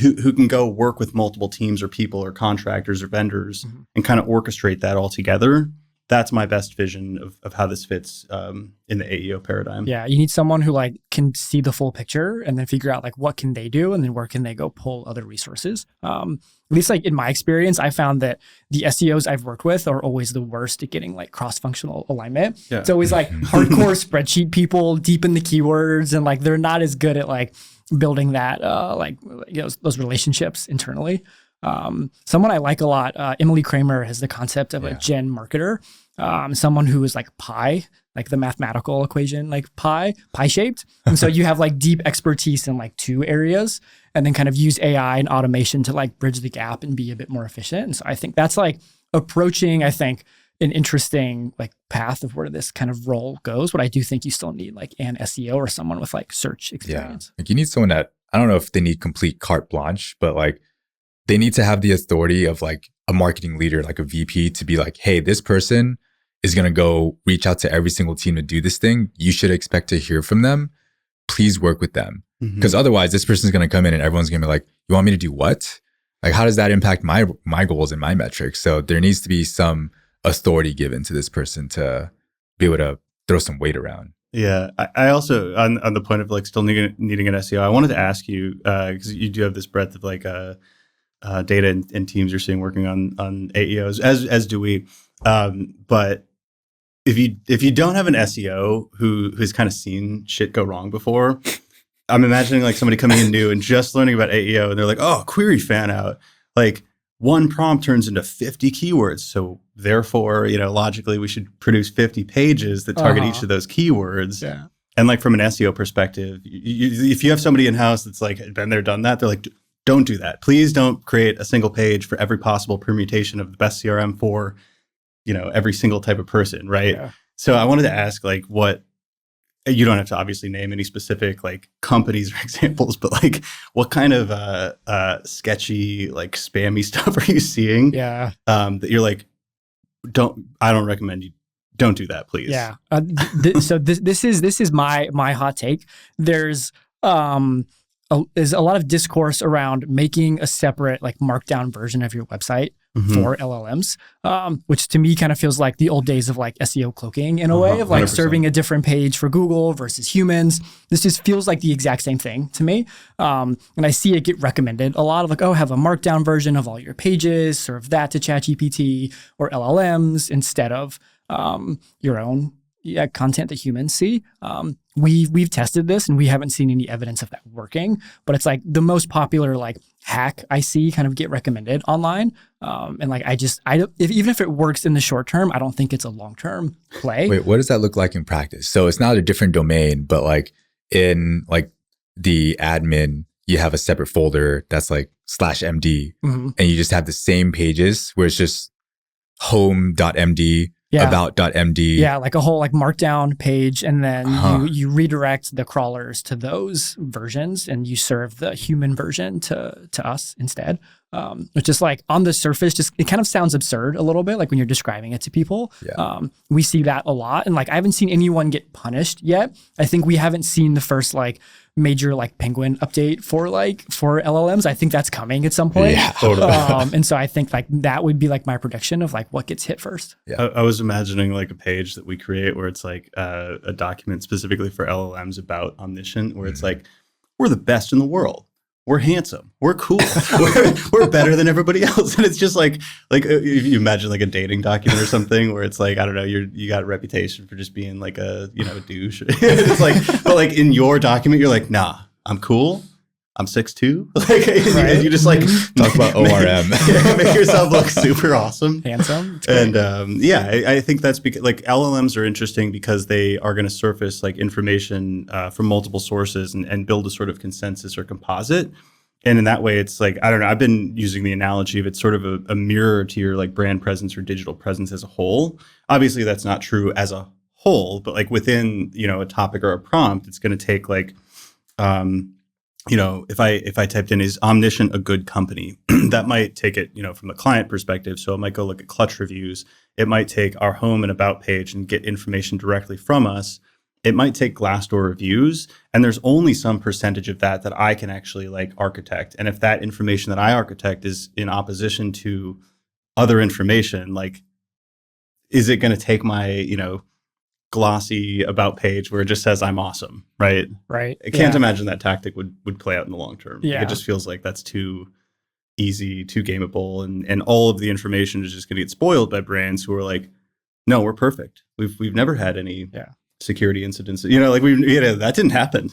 who can go work with multiple teams or people or contractors or vendors and kind of orchestrate that all together. That's my best vision of how this fits in the AEO paradigm. Yeah, you need someone who like can see the full picture and then figure out like what can they do and then where can they go pull other resources. At least like in my experience, I found that the SEOs I've worked with are always the worst at getting like cross-functional alignment. Yeah. It's always like hardcore spreadsheet people deep in the keywords, and like they're not as good at like building that those relationships internally. Someone I like a lot, Emily Kramer, has the concept of a gen marketer, someone who is like pi, like the mathematical equation, like pi shaped. And so you have like deep expertise in like two areas, and then kind of use AI and automation to like bridge the gap and be a bit more efficient. And so I think that's like approaching, an interesting like path of where this kind of role goes. But I do think you still need like an SEO or someone with like search experience. Yeah. Like you need someone that, I don't know if they need complete carte blanche, but like they need to have the authority of like a marketing leader, like a VP, to be like, hey, this person is going to go reach out to every single team to do this thing. You should expect to hear from them. Please work with them. Because otherwise this person's going to come in and everyone's going to be like, you want me to do what? Like, how does that impact my goals and my metrics? So there needs to be some authority given to this person to be able to throw some weight around. Yeah. I also, on the point of like still needing an SEO, I wanted to ask you, because you do have this breadth of like data and teams you're seeing working on AEOs, as do we. But if you don't have an SEO who's kind of seen shit go wrong before, I'm imagining like somebody coming in new and just learning about AEO, and they're like, oh, query fan out. Like one prompt turns into 50 keywords. So therefore, logically we should produce 50 pages that target each of those keywords. Yeah. And like from an SEO perspective, if you have somebody in-house that's like been there, done that, they're like, don't do that. Please don't create a single page for every possible permutation of the best CRM for, every single type of person, right? Yeah. So I wanted to ask, like, what, you don't have to obviously name any specific like companies or examples, but like what kind of sketchy, like spammy stuff are you seeing? Yeah. That you're like, I don't recommend you. Don't do that, please. Yeah. So this is my hot take. There's a lot of discourse around making a separate like markdown version of your website for LLMs, which to me kind of feels like the old days of like SEO cloaking in a way of like 100%. Serving a different page for Google versus humans. This just feels like the exact same thing to me. And I see it get recommended a lot of like, oh, have a markdown version of all your pages, serve that to ChatGPT or LLMs instead of your own content that humans see. we've tested this and we haven't seen any evidence of that working, but it's like the most popular like hack I see kind of get recommended online. And like, even if it works in the short term, I don't think it's a long-term play. Wait, what does that look like in practice? So it's not a different domain, but like in like the admin, you have a separate folder that's like /MD, and you just have the same pages where it's just home.md, about.md. Yeah, like a whole like markdown page, and then you redirect the crawlers to those versions, and you serve the human version to us instead. Which is like on the surface, just it kind of sounds absurd a little bit, like when you're describing it to people. Yeah. We see that a lot, and like I haven't seen anyone get punished yet. I think we haven't seen the first like major like Penguin update for LLMs. I think that's coming at some point. Yeah, totally. And so I think like that would be like my prediction of like what gets hit first. Yeah. I was imagining like a page that we create where it's like a document specifically for LLMs about Omniscient, where it's like, we're the best in the world. We're handsome. We're cool. we're better than everybody else. And it's just like if you imagine like a dating document or something where it's like, I don't know, you got a reputation for just being like a douche. It's like, but like in your document, you're like, nah, I'm cool. I'm 6'2". Like, and you just like talk about ORM. Make yourself look super awesome, handsome. And I think that's because like LLMs are interesting because they are going to surface like information from multiple sources and build a sort of consensus or composite. And in that way, it's like, I don't know, I've been using the analogy of it's sort of a mirror to your like brand presence or digital presence as a whole. Obviously, that's not true as a whole, but like within, a topic or a prompt, it's going to take like, if I typed in, is Omniscient a good company? That might take it, from a client perspective. So it might go look at clutch reviews. It might take our home and about page and get information directly from us. It might take Glassdoor reviews. And there's only some percentage of that I can actually like architect. And if that information that I architect is in opposition to other information, like, is it going to take my, glossy about page where it just says I'm awesome, right? Right. I can't imagine that tactic would play out in the long term. Yeah. Like, it just feels like that's too easy, too gameable, and all of the information is just going to get spoiled by brands who are like, no, we're perfect. We've never had any security incidents. That didn't happen.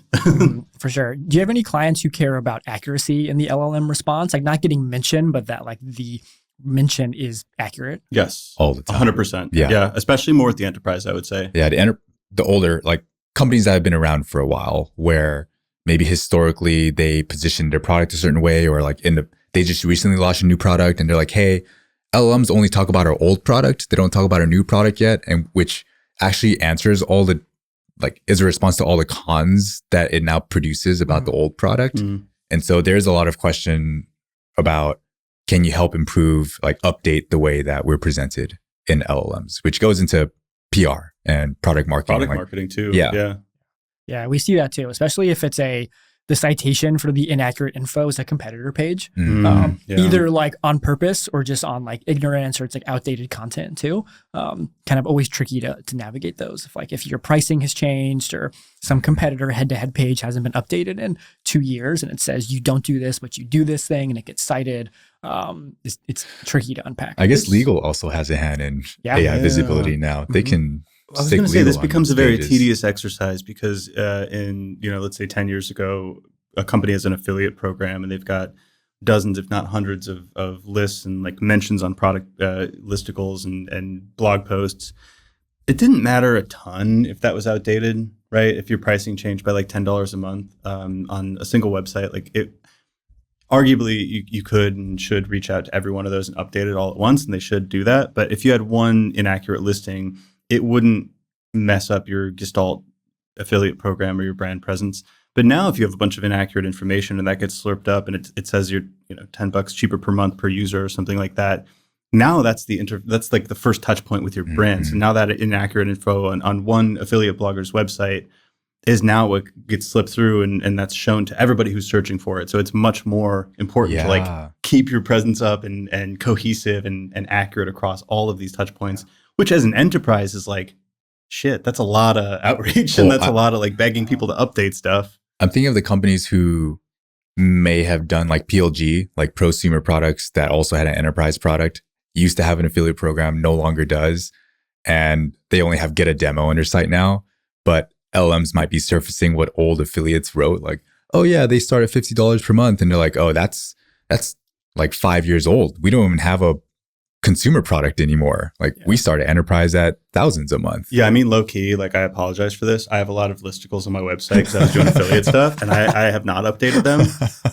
For sure. Do you have any clients who care about accuracy in the LLM response? Like not getting mentioned, but that like the mention is accurate? Yes. All the time. 100%. Yeah. Yeah. Especially more with the enterprise, I would say. Yeah. The older like companies that have been around for a while where maybe historically they positioned their product a certain way, or like they just recently launched a new product and they're like, hey, LLMs only talk about our old product. They don't talk about our new product yet. And which actually answers is a response to all the cons that it now produces about the old product. And so there's a lot of question about, can you help improve, like update the way that we're presented in LLMs, which goes into PR and product marketing. Marketing too. Yeah. Yeah, we see that too, especially if it's the citation for the inaccurate info is a competitor page, either like on purpose or just on like ignorance, or it's like outdated content too. Kind of always tricky to navigate those. If your pricing has changed or some competitor head-to-head page hasn't been updated in 2 years and it says you don't do this, but you do this thing, and it gets cited. It's tricky to unpack. I guess legal also has a hand in AI visibility now. They can. I was going to say this becomes a very tedious exercise because let's say 10 years ago, a company has an affiliate program and they've got dozens, if not hundreds of lists and like mentions on product listicles and blog posts. It didn't matter a ton if that was outdated, right? If your pricing changed by like $10 a month on a single website, like it, arguably you could and should reach out to every one of those and update it all at once, and they should do that. But if you had one inaccurate listing, it wouldn't mess up your Gestalt affiliate program or your brand presence. But now if you have a bunch of inaccurate information and that gets slurped up and it says you're $10 cheaper per month per user or something like that, now that's that's like the first touch point with your brand. So now that inaccurate info on one affiliate blogger's website is now what gets slipped through and that's shown to everybody who's searching for it. So it's much more important to like keep your presence up and cohesive and accurate across all of these touch points, which as an enterprise is like, shit, that's a lot of outreach and that's a lot of like begging people to update stuff. I'm thinking of the companies who may have done like PLG, like prosumer products that also had an enterprise product, used to have an affiliate program, no longer does. And they only have Get a Demo on their site now. But LLMs might be surfacing what old affiliates wrote, like, oh yeah, they start at $50 per month, and they're like, oh, that's like 5 years old. We don't even have a consumer product anymore. Like we started enterprise at thousands a month. Yeah, I mean, low key, like I apologize for this. I have a lot of listicles on my website because I was doing affiliate stuff, and I have not updated them.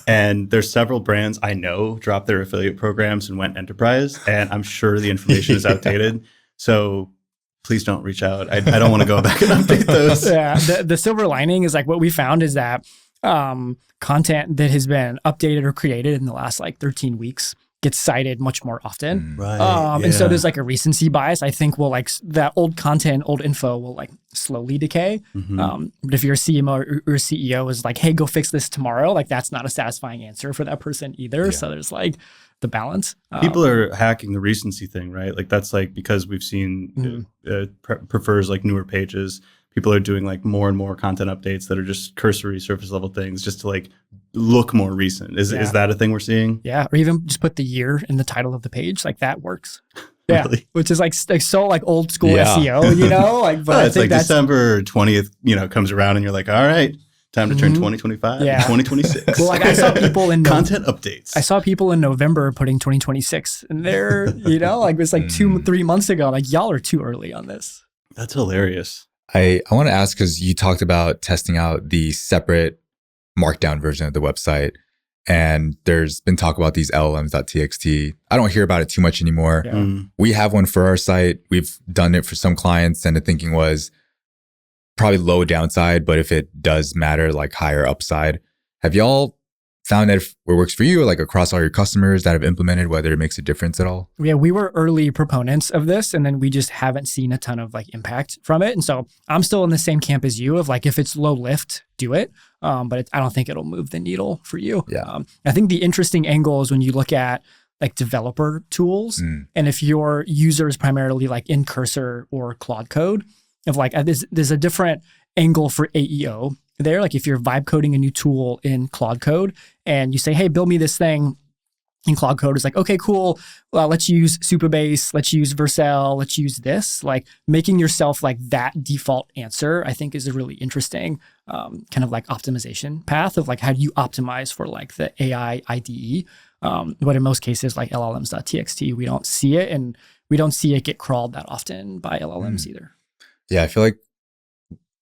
And there's several brands I know dropped their affiliate programs and went enterprise, and I'm sure the information is outdated. So please don't reach out. I don't want to go back and update those. Yeah, the silver lining is like what we found is that content that has been updated or created in the last like 13 weeks gets cited much more often. Right. And so there's like a recency bias. I think will like that old content, old info will like slowly decay. But if your CMO or CEO is like, hey, go fix this tomorrow, like that's not a satisfying answer for that person either. So there's like the balance. People are hacking the recency thing, right? Like that's like because we've seen prefers like newer pages. People are doing like more and more content updates that are just cursory surface level things just to like look more recent. Is that a thing we're seeing? Yeah. Or even just put the year in the title of the page. Like that works. Yeah. Really? Which is like so like old school SEO, you know? Like, but I it's think like December 20th, comes around and you're like, all right, time to turn 2025 to 2026. Well, like I saw people in content updates. I saw people in November putting 2026 and they're, like it was like 2-3 months ago. Like y'all are too early on this. That's hilarious. I want to ask, because you talked about testing out the separate markdown version of the website, and there's been talk about these LLMs.txt. I don't hear about it too much anymore. We have one for our site. We've done it for some clients, and the thinking was probably low downside, but if it does matter, like higher upside. Have y'all found that it works for you, or like across all your customers that have implemented, whether it makes a difference at all? Yeah, we were early proponents of this, and then we just haven't seen a ton of like impact from it. And so I'm still in the same camp as you of like, if it's low lift, do it. But I don't think it'll move the needle for you. Yeah. I think the interesting angle is when you look at like developer tools, and if your user is primarily like in Cursor or Claude Code, of like there's a different angle for AEO there. Like if you're vibe coding a new tool in Claude Code and you say, hey, build me this thing in Claude Code, is like, okay, cool. Well, let's use Supabase, let's use Vercel, let's use this. Like making yourself like that default answer, I think is a really interesting kind of like optimization path of like, how do you optimize for like the AI IDE? But in most cases, like LLMs.txt, we don't see it, and we don't see it get crawled that often by LLMs either. Yeah, I feel like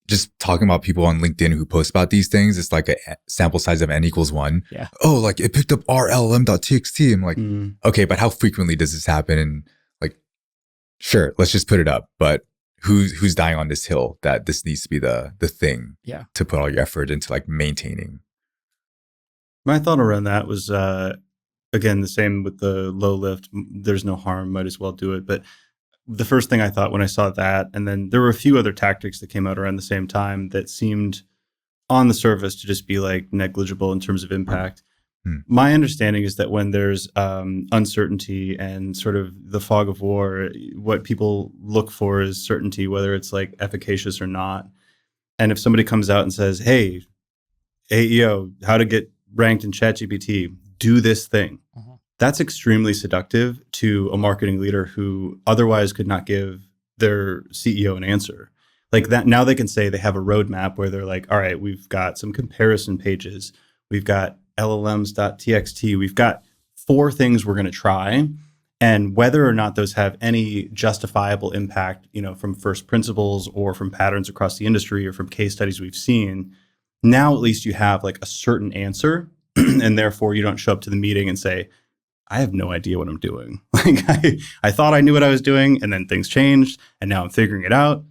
just talking about people on LinkedIn who post about these things, it's like a sample size of n equals 1. Yeah. Oh, like it picked up our LLM.txt. I'm like, okay, but how frequently does this happen? And like, sure, let's just put it up. But who's dying on this hill that this needs to be the thing to put all your effort into like maintaining? My thought around that was, again, the same with the low lift. There's no harm, might as well do it. But the first thing I thought when I saw that, and then there were a few other tactics that came out around the same time that seemed on the surface to just be like negligible in terms of impact. My understanding is that when there's uncertainty and sort of the fog of war, what people look for is certainty, whether it's like efficacious or not. And if somebody comes out and says, hey, AEO, how to get ranked in ChatGPT, do this thing. That's extremely seductive to a marketing leader who otherwise could not give their CEO an answer. Like that, now they can say they have a roadmap where they're like, all right, we've got some comparison pages. We've got LLMs.txt. We've got 4 things we're going to try. And whether or not those have any justifiable impact, from first principles or from patterns across the industry or from case studies we've seen, now at least you have like a certain answer. And therefore you don't show up to the meeting and say, I have no idea what I'm doing. Like I thought I knew what I was doing, and then things changed, and now I'm figuring it out.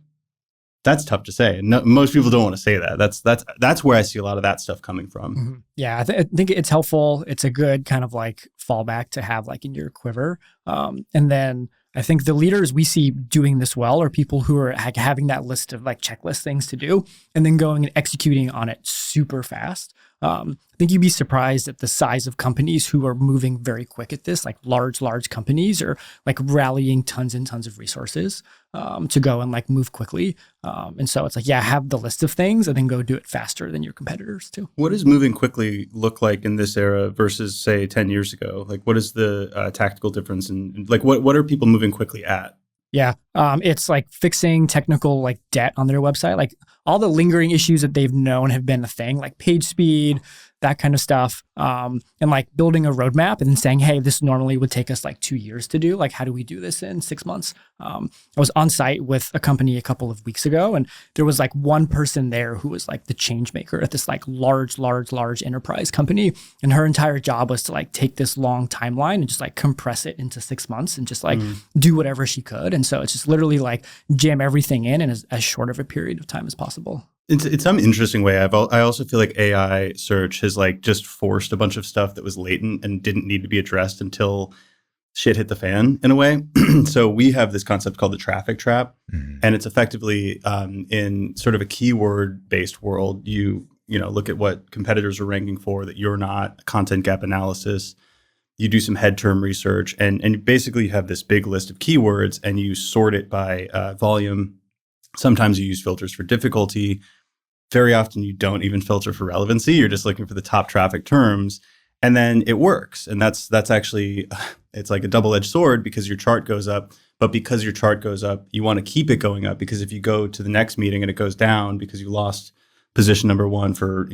That's tough to say. No, most people don't want to say that. That's where I see a lot of that stuff coming from. Yeah, I think it's helpful. It's a good kind of like fallback to have like in your quiver. And then I think the leaders we see doing this well are people who are having that list of like checklist things to do and then going and executing on it super fast. I think you'd be surprised at the size of companies who are moving very quick at this, like large companies are like rallying tons and tons of resources to go and like move quickly. And so it's like, have the list of things and then go do it faster than your competitors too. What does moving quickly look like in this era versus say 10 years ago? Like what is the tactical difference? And like what are people moving quickly at? Yeah. It's like fixing technical like debt on their website. Like all the lingering issues that they've known have been a thing, like page speed, that kind of stuff. And like building a roadmap and then saying, hey, this normally would take us like 2 years to do. Like, how do we do this in 6 months? I was on site with a company a couple of weeks ago, and there was like one person there who was like the change maker at this like large enterprise company. And her entire job was to like take this long timeline and just like compress it into 6 months and just like do whatever she could. And so it's just literally like jam everything in as short of a period of time as possible. It's some interesting way. I also feel like AI search has like just forced a bunch of stuff that was latent and didn't need to be addressed until shit hit the fan in a way. So we have this concept called the traffic trap, and it's effectively in sort of a keyword based world. You look at what competitors are ranking for that you're not, content gap analysis. You do some head term research, and basically you have this big list of keywords, and you sort it by volume. Sometimes you use filters for difficulty. Very often you don't even filter for relevancy. You're just looking for the top traffic terms, and then it works. And that's actually, it's like a double-edged sword because your chart goes up. But because your chart goes up, you want to keep it going up, because if you go to the next meeting and it goes down because you lost position number 1 for,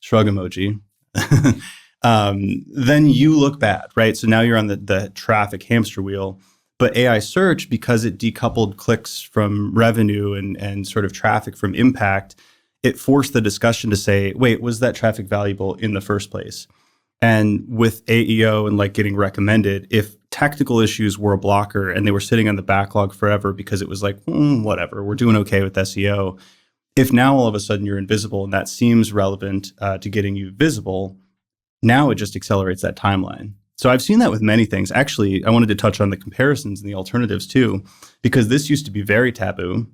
shrug emoji, then you look bad, right? So now you're on the traffic hamster wheel. But AI search, because it decoupled clicks from revenue and sort of traffic from impact, it forced the discussion to say, wait, was that traffic valuable in the first place? And with AEO and like getting recommended, if technical issues were a blocker and they were sitting on the backlog forever because it was like, whatever, we're doing okay with SEO. If now all of a sudden you're invisible and that seems relevant to getting you visible, now it just accelerates that timeline. So I've seen that with many things. Actually, I wanted to touch on the comparisons and the alternatives too, because this used to be very taboo.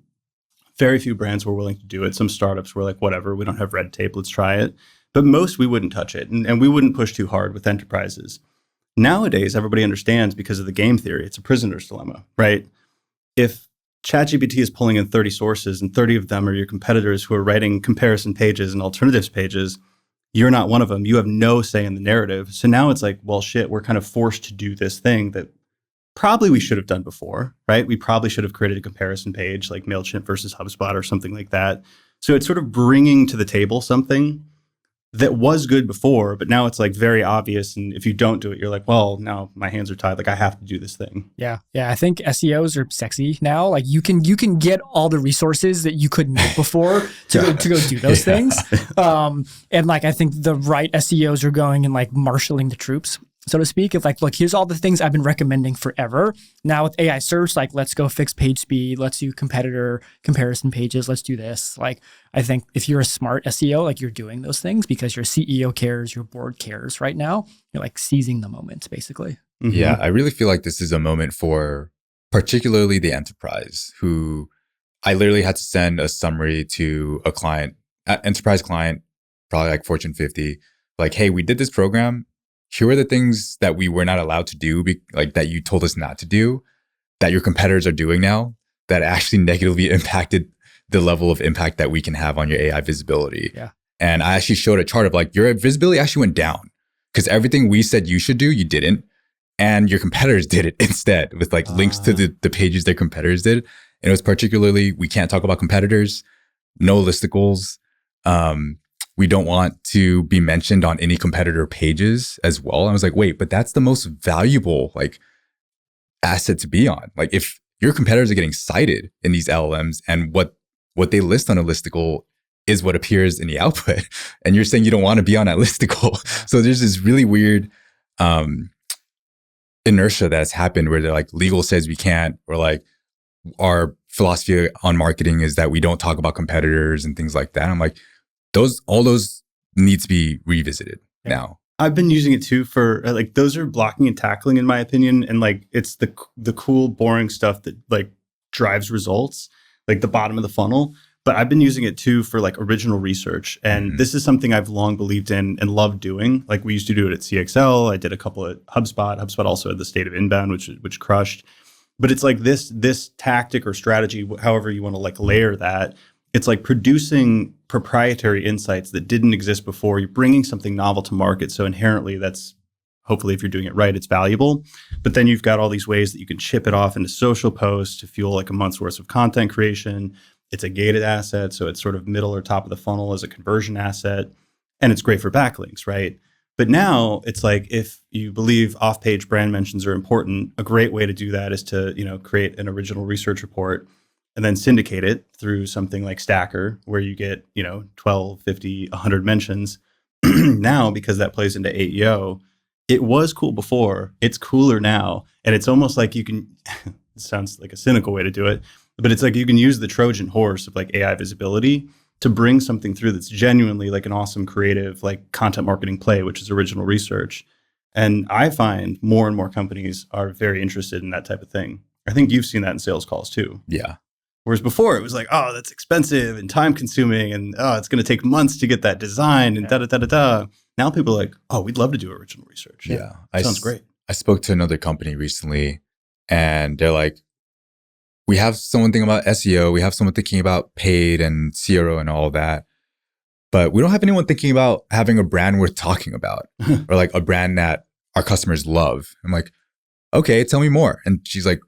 Very few brands were willing to do it. Some startups were like, whatever, we don't have red tape, let's try it. But most, we wouldn't touch it. And we wouldn't push too hard with enterprises. Nowadays, everybody understands because of the game theory, it's a prisoner's dilemma, right? If ChatGPT is pulling in 30 sources and 30 of them are your competitors who are writing comparison pages and alternatives pages, you're not one of them. You have no say in the narrative. So now it's like, well, shit, we're kind of forced to do this thing that probably we should have done before, right? We probably should have created a comparison page like MailChimp versus HubSpot or something like that. So it's sort of bringing to the table something that was good before, but now it's like very obvious. And if you don't do it, you're like, well, now my hands are tied. Like I have to do this thing. Yeah. I think SEOs are sexy now. Like you can get all the resources that you couldn't get before to go do those things. And like I think the right SEOs are going and like marshaling the troops, so to speak, of like, look, here's all the things I've been recommending forever. Now with AI search, like, let's go fix page speed. Let's do competitor comparison pages. Let's do this. Like, I think if you're a smart SEO, like you're doing those things because your CEO cares, your board cares right now. You're like seizing the moment, basically. Mm-hmm. Yeah, I really feel like this is a moment for particularly the enterprise, who I literally had to send a summary to a client, enterprise client, probably like Fortune 50, like, hey, we did this program. Here are the things that we were not allowed to do, like that you told us not to do, that your competitors are doing now, that actually negatively impacted the level of impact that we can have on your AI visibility. Yeah. And I actually showed a chart of like, your visibility actually went down because everything we said you should do, you didn't. And your competitors did it instead with like links to the pages their competitors did. And it was particularly, we can't talk about competitors, no listicles. We don't want to be mentioned on any competitor pages as well. I was like, wait, but that's the most valuable like asset to be on. Like if your competitors are getting cited in these LLMs and what they list on a listicle is what appears in the output, and you're saying you don't want to be on that listicle. So there's this really weird inertia that's happened where they're like, legal says we can't, or like our philosophy on marketing is that we don't talk about competitors and things like that. I'm like, all those need to be revisited now. I've been using it too for like, those are blocking and tackling in my opinion. And like, it's the cool, boring stuff that like drives results, like the bottom of the funnel. But I've been using it too for like original research. And this is something I've long believed in and loved doing. Like we used to do it at CXL. I did a couple at HubSpot. HubSpot also had the State of Inbound, which crushed. But it's like this tactic or strategy, however you want to like layer that. It's like producing proprietary insights that didn't exist before. You're bringing something novel to market. So inherently that's hopefully if you're doing it right, it's valuable. But then you've got all these ways that you can chip it off into social posts to fuel like a month's worth of content creation. It's a gated asset, so it's sort of middle or top of the funnel as a conversion asset. And it's great for backlinks, right? But now it's like, if you believe off-page brand mentions are important, a great way to do that is to, create an original research report and then syndicate it through something like Stacker, where you get, 12, 50, 100 mentions. Now, because that plays into AEO, it was cool before, it's cooler now. And it's almost like you can, it sounds like a cynical way to do it, but it's like you can use the Trojan horse of like AI visibility to bring something through that's genuinely like an awesome creative, like content marketing play, which is original research. And I find more and more companies are very interested in that type of thing. I think you've seen that in sales calls too. Yeah. Whereas before it was like, oh, that's expensive and time consuming, and oh, it's going to take months to get that design and da-da-da-da-da. Now people are like, oh, we'd love to do original research. Yeah. Sounds great. I spoke to another company recently, and they're like, we have someone thinking about SEO. We have someone thinking about paid and CRO and all that. But we don't have anyone thinking about having a brand worth talking about or like a brand that our customers love. I'm like, okay, tell me more. And she's like,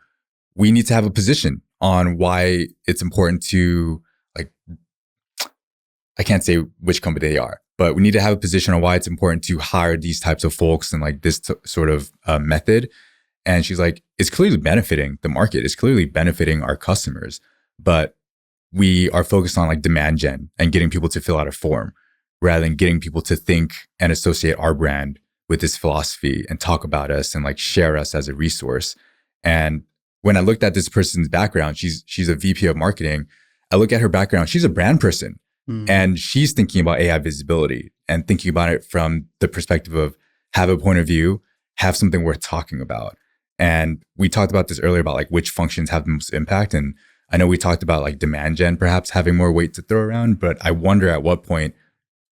we need to have a position on why it's important to, like, I can't say which company they are, but we need to have a position on why it's important to hire these types of folks and like this sort of method. And she's like, it's clearly benefiting the market. It's clearly benefiting our customers, but we are focused on like demand gen and getting people to fill out a form rather than getting people to think and associate our brand with this philosophy and talk about us and like share us as a resource. And when I looked at this person's background, she's a VP of marketing. I look at her background, she's a brand person and she's thinking about AI visibility and thinking about it from the perspective of have a point of view, have something worth talking about. And we talked about this earlier about like which functions have the most impact. And I know we talked about like demand gen perhaps having more weight to throw around, but I wonder at what point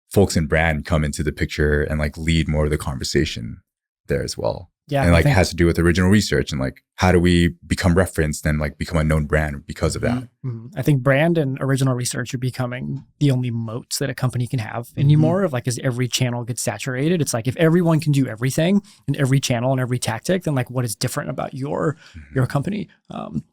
folks in brand come into the picture and like lead more of the conversation there as well. Yeah. And like it has to do with original research and like how do we become referenced and like become a known brand because of that? I think brand and original research are becoming the only moats that a company can have anymore. Of like, as every channel gets saturated, it's like if everyone can do everything in every channel and every tactic, then like what is different about your company?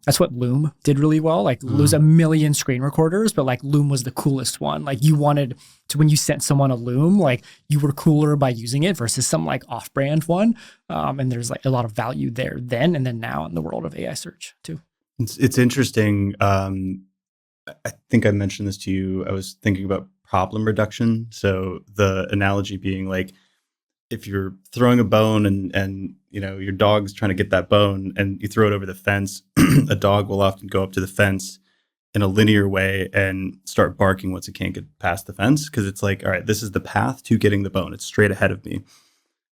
That's what Loom did really well. Like there's a million screen recorders, but like Loom was the coolest one. Like you wanted to, when you sent someone a Loom, like you were cooler by using it versus some like off-brand one. And there's like a lot of value there then and then now in the world of AI search too. It's interesting. I think I mentioned this to you. I was thinking about problem reduction. So the analogy being like, if you're throwing a bone and your dog's trying to get that bone and you throw it over the fence, a dog will often go up to the fence in a linear way and start barking once it can't get past the fence. Cause it's like, all right, this is the path to getting the bone. It's straight ahead of me.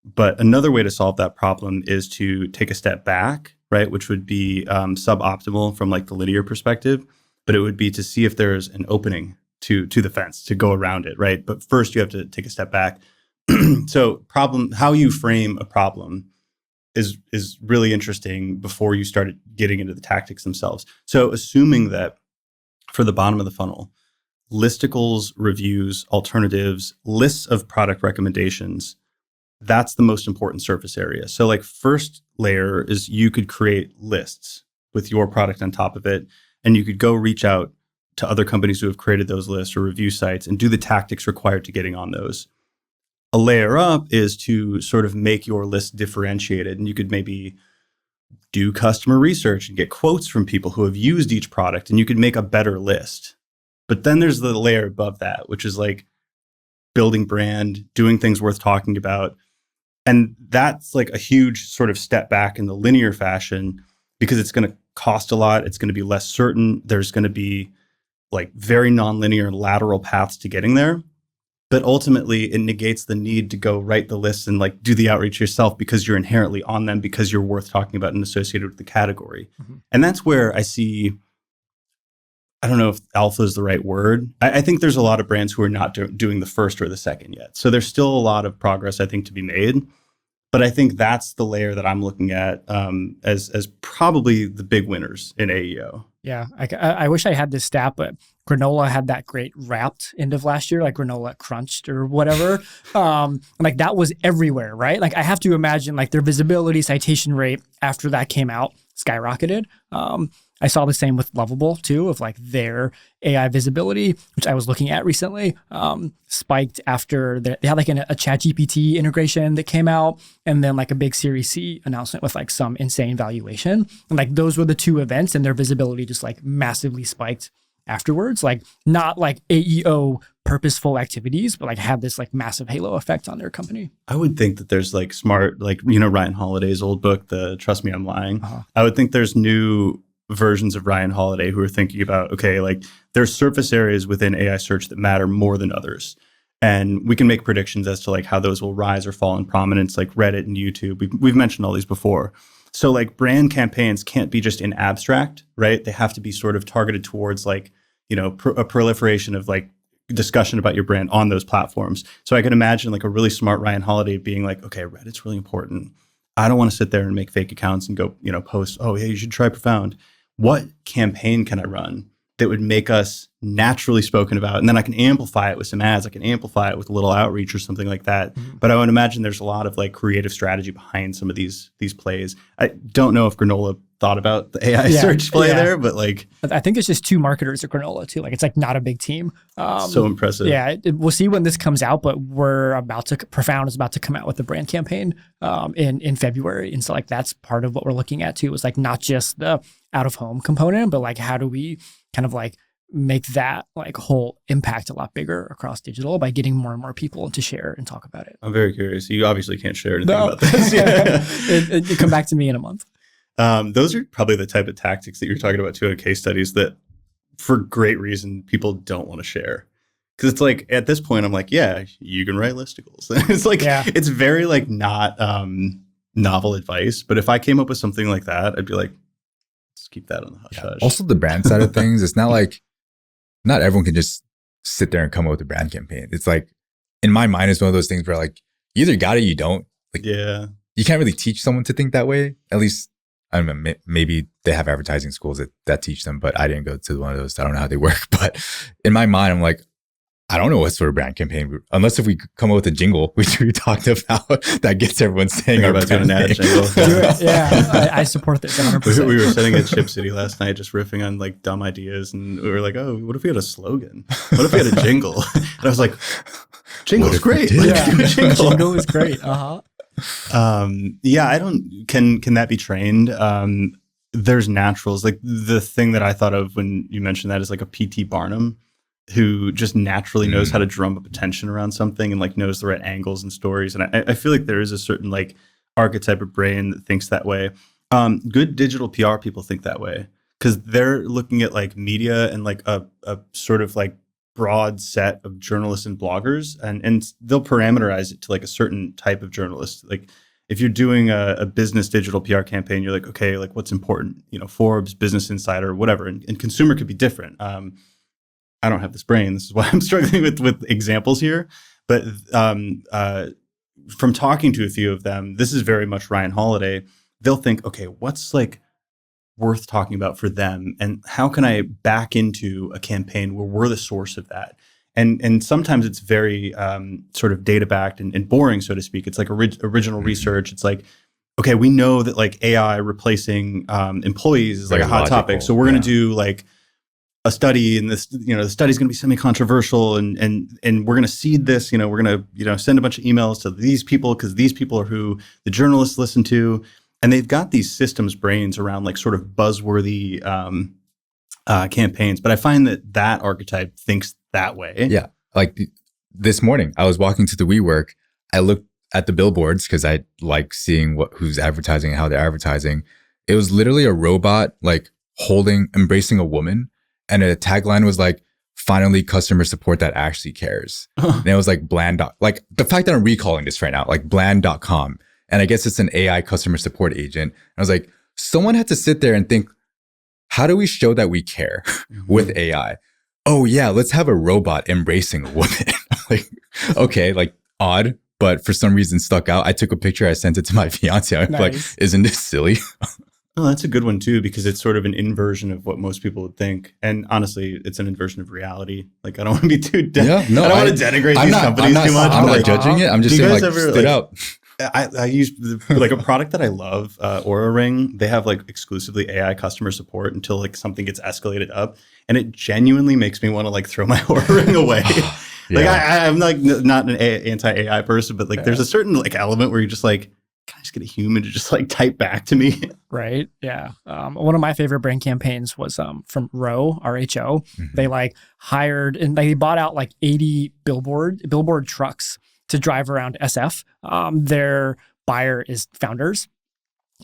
But another way to solve that problem is to take a step back, right? Which would be suboptimal from like the linear perspective, but it would be to see if there's an opening to the fence to go around it, right? But first you have to take a step back. So how you frame a problem is really interesting before you started getting into the tactics themselves. So assuming that for the bottom of the funnel, listicles, reviews, alternatives, lists of product recommendations, that's the most important surface area. So like first layer is you could create lists with your product on top of it. And you could go reach out to other companies who have created those lists or review sites and do the tactics required to getting on those. A layer up is to sort of make your list differentiated. And you could maybe do customer research and get quotes from people who have used each product and you could make a better list. But then there's the layer above that, which is like building brand, doing things worth talking about. And that's like a huge sort of step back in the linear fashion because it's going to cost a lot. It's going to be less certain. There's going to be like very nonlinear lateral paths to getting there. But ultimately, it negates the need to go write the lists and like do the outreach yourself because you're inherently on them because you're worth talking about and associated with the category. And that's where I see, I don't know if alpha is the right word. I think there's a lot of brands who are not doing the first or the second yet. So there's still a lot of progress, I think, to be made. But I think that's the layer that I'm looking at as probably the big winners in AEO. Yeah, I wish I had this stat, but granola had that great wrapped end of last year, like granola crunched or whatever. And like that was everywhere, right? Like I have to imagine like their visibility, citation rate after that came out skyrocketed. I saw the same with Lovable too, of like their AI visibility, which I was looking at recently, spiked after they had like a ChatGPT integration that came out, and then like a big Series C announcement with like some insane valuation. And like those were the two events, and their visibility just like massively spiked afterwards. Like not like AEO purposeful activities, but like had this like massive halo effect on their company. I would think that there's like smart, like, you know, Ryan Holiday's old book, the Trust Me, I'm Lying. I would think there's new versions of Ryan Holiday who are thinking about, okay, like there's surface areas within AI search that matter more than others. And we can make predictions as to like how those will rise or fall in prominence, like Reddit and YouTube. We've mentioned all these before. So like brand campaigns can't be just in abstract, right? They have to be sort of targeted towards like, you know, a proliferation of like discussion about your brand on those platforms. So I can imagine like a really smart Ryan Holiday being like, okay, Reddit's really important. I don't want to sit there and make fake accounts and go, you know, post, oh, yeah, you should try Profound. What campaign can I run that would make us naturally spoken about? And then I can amplify it with some ads. I can amplify it with a little outreach or something like that. Mm-hmm. But I would imagine there's a lot of like creative strategy behind some of these plays. I don't know if Granola thought about the AI search play there, but like, I think it's just two marketers at Granola too. Like it's like not a big team. So impressive. Yeah, we'll see when this comes out, but Profound is about to come out with the brand campaign in February. And so like that's part of what we're looking at too, is like not just the out of home component, but like how do we kind of like make that like whole impact a lot bigger across digital by getting more and more people to share and talk about it. I'm very curious. You obviously can't share anything about this. You come back to me in a month. Those are probably the type of tactics that you're talking about too in case studies that for great reason people don't want to share. Because it's like at this point I'm like, yeah, you can write listicles. It's like it's very like not novel advice. But if I came up with something like that, I'd be like, let's keep that on the hush hush. Also the brand side of things, it's not like not everyone can just sit there and come up with a brand campaign. It's like in my mind it's one of those things where like you either got it, you don't. Like you can't really teach someone to think that way. At least I don't know, maybe they have advertising schools that teach them, but I didn't go to one of those. I don't know how they work. But in my mind, I'm like, I don't know what sort of brand campaign, unless if we come up with a jingle, which we talked about, that gets everyone saying our brand an ad jingle. Yeah, I support this 100%. We were sitting at Chip City last night just riffing on like dumb ideas, and we were like, oh, what if we had a slogan? What if we had a jingle? And I was like, jingle's great. Let's do a jingle. Jingle is great. I don't, can that be trained? There's naturals. Like the thing that I thought of when you mentioned that is like a P.T. Barnum, who just naturally knows how to drum up attention around something and like knows the right angles and stories. And I feel like there is a certain like archetype of brain that thinks that way. Good digital PR people think that way because they're looking at like media and like a sort of like broad set of journalists and bloggers, and they'll parameterize it to like a certain type of journalist. Like if you're doing a business digital PR campaign, you're like, okay, like what's important? You know, Forbes, Business Insider, whatever. And consumer could be different. I don't have this brain. This is why I'm struggling with examples here. But from talking to a few of them, this is very much Ryan Holiday. They'll think, okay, what's like worth talking about for them, and how can I back into a campaign where we're the source of that? And sometimes it's very sort of data backed and boring, so to speak. It's like original research. It's like, okay, we know that like AI replacing employees is like a hot topic, so we're going to do like a study, and this, you know, the study's going to be semi-controversial, and we're going to seed this, you know, we're going to, you know, send a bunch of emails to these people because these people are who the journalists listen to, and they've got these systems brains around like sort of buzzworthy campaigns. But I find that archetype thinks that way. Yeah, like this morning, I was walking to the WeWork. I looked at the billboards because I like seeing who's advertising and how they're advertising. It was literally a robot like embracing a woman. And a tagline was like, finally customer support that actually cares. And it was like bland. Like the fact that I'm recalling this right now, like bland.com. And I guess it's an AI customer support agent. And I was like, someone had to sit there and think, how do we show that we care with AI? Oh yeah, let's have a robot embracing a woman. Like, okay, like odd, but for some reason stuck out. I took a picture, I sent it to my fiance. I'm like, isn't this silly? Oh, that's a good one too, because it's sort of an inversion of what most people would think. And honestly, it's an inversion of reality. Like, I don't want to be too, I don't want to denigrate these companies too much. I'm not judging it. I'm just saying, like, stood out. I use like a product that I love, Aura Ring. They have like exclusively AI customer support until like something gets escalated up, and it genuinely makes me want to like throw my Aura Ring away. Like I'm like not an anti-AI person, but like there's a certain like element where you're just like, can I just get a human to just like type back to me? Right. Yeah. One of my favorite brand campaigns was from RHO, RHO. Mm-hmm. They like hired and they bought out like 80 billboard trucks to drive around SF. Their buyer is Founders.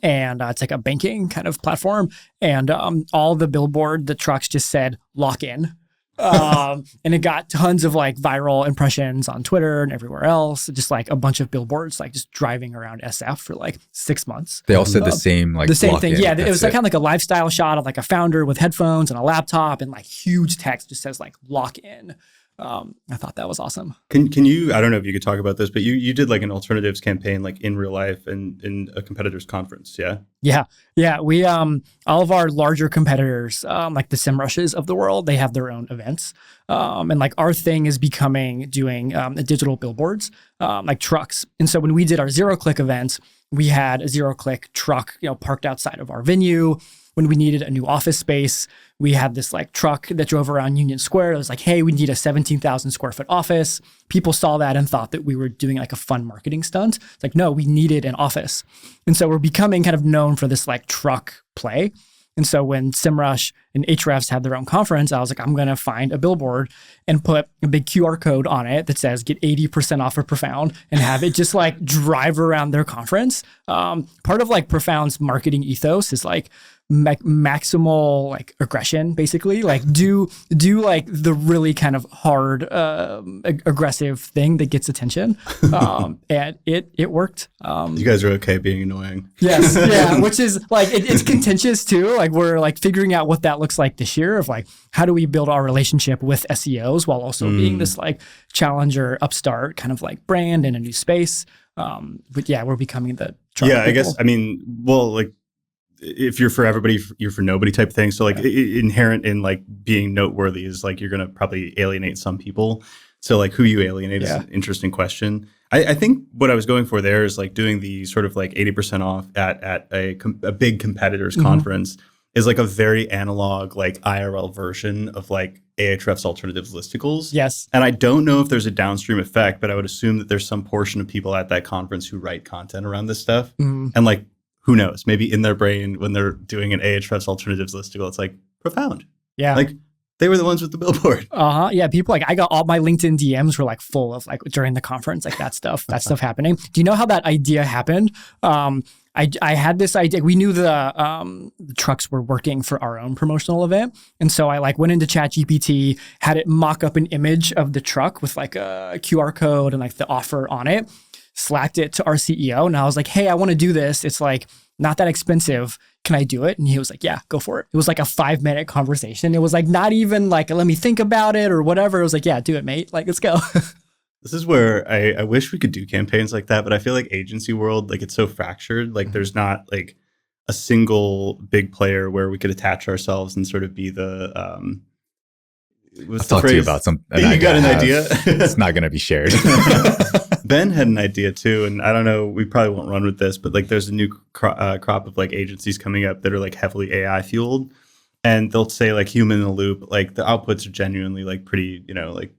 And it's like a banking kind of platform. And all the trucks just said lock in. And it got tons of like viral impressions on Twitter and everywhere else. Just like a bunch of billboards, like just driving around SF for like 6 months. They all said the same thing. Yeah, it was like kind of like a lifestyle shot of like a founder with headphones and a laptop and like huge text just says like lock in. I thought that was awesome. Can you, I don't know if you could talk about this, but you did like an alternatives campaign like in real life and in a competitor's conference, yeah? Yeah. We, all of our larger competitors, like the SEMrushes of the world, they have their own events. And like our thing is doing digital billboards, like trucks. And so when we did our zero-click events, we had a zero-click truck, parked outside of our venue. When we needed a new office space, we had this like truck that drove around Union Square. It was like, hey, we need a 17,000 square foot office. People saw that and thought that we were doing like a fun marketing stunt. It's like, no, we needed an office. And so we're becoming kind of known for this like truck play. And so when SEMrush and Ahrefs had their own conference, I was like, I'm going to find a billboard and put a big QR code on it that says get 80% off of Profound and have it just like drive around their conference. Part of like Profound's marketing ethos is like maximal like aggression, basically. Like do like the really kind of hard, aggressive thing that gets attention. And it worked. You guys are okay being annoying. Yes. Yeah. Which is like, it's contentious too. Like we're like figuring out what that looks like this year of like, how do we build our relationship with SEOs while also being this like challenger upstart kind of like brand in a new space. But yeah, we're becoming the I guess, I mean, well, like, if you're for everybody, you're for nobody type of thing. So like inherent in like being noteworthy is like you're going to probably alienate some people. So like who you alienate is an interesting question. I think what I was going for there is like doing the sort of like 80% off at a big competitors conference is like a very analog like IRL version of like Ahrefs alternatives listicles. Yes. And I don't know if there's a downstream effect, but I would assume that there's some portion of people at that conference who write content around this stuff. And like, who knows? Maybe in their brain when they're doing an Ahrefs alternatives listicle, it's like Profound. Yeah. Like they were the ones with the billboard. Yeah. People like, I got all my LinkedIn DMs were like full of like during the conference, like that stuff happening. Do you know how that idea happened? I had this idea. We knew the trucks were working for our own promotional event. And so I like went into ChatGPT, had it mock up an image of the truck with like a QR code and like the offer on it. Slacked it to our CEO and I was like, hey, I want to do this. It's like not that expensive. Can I do it? And he was like, yeah, go for it. It was like a 5-minute conversation. It was like not even like, let me think about it or whatever. It was like, yeah, do it, mate. Like, let's go. This is where I wish we could do campaigns like that, but I feel like agency world, like it's so fractured. Like there's not like a single big player where we could attach ourselves and sort of be the, I'll talk to you about something. You got an idea? It's not going to be shared. Ben had an idea too, and I don't know, we probably won't run with this, but like there's a new crop of like agencies coming up that are like heavily AI fueled, and they'll say like human in the loop, like the outputs are genuinely like pretty, like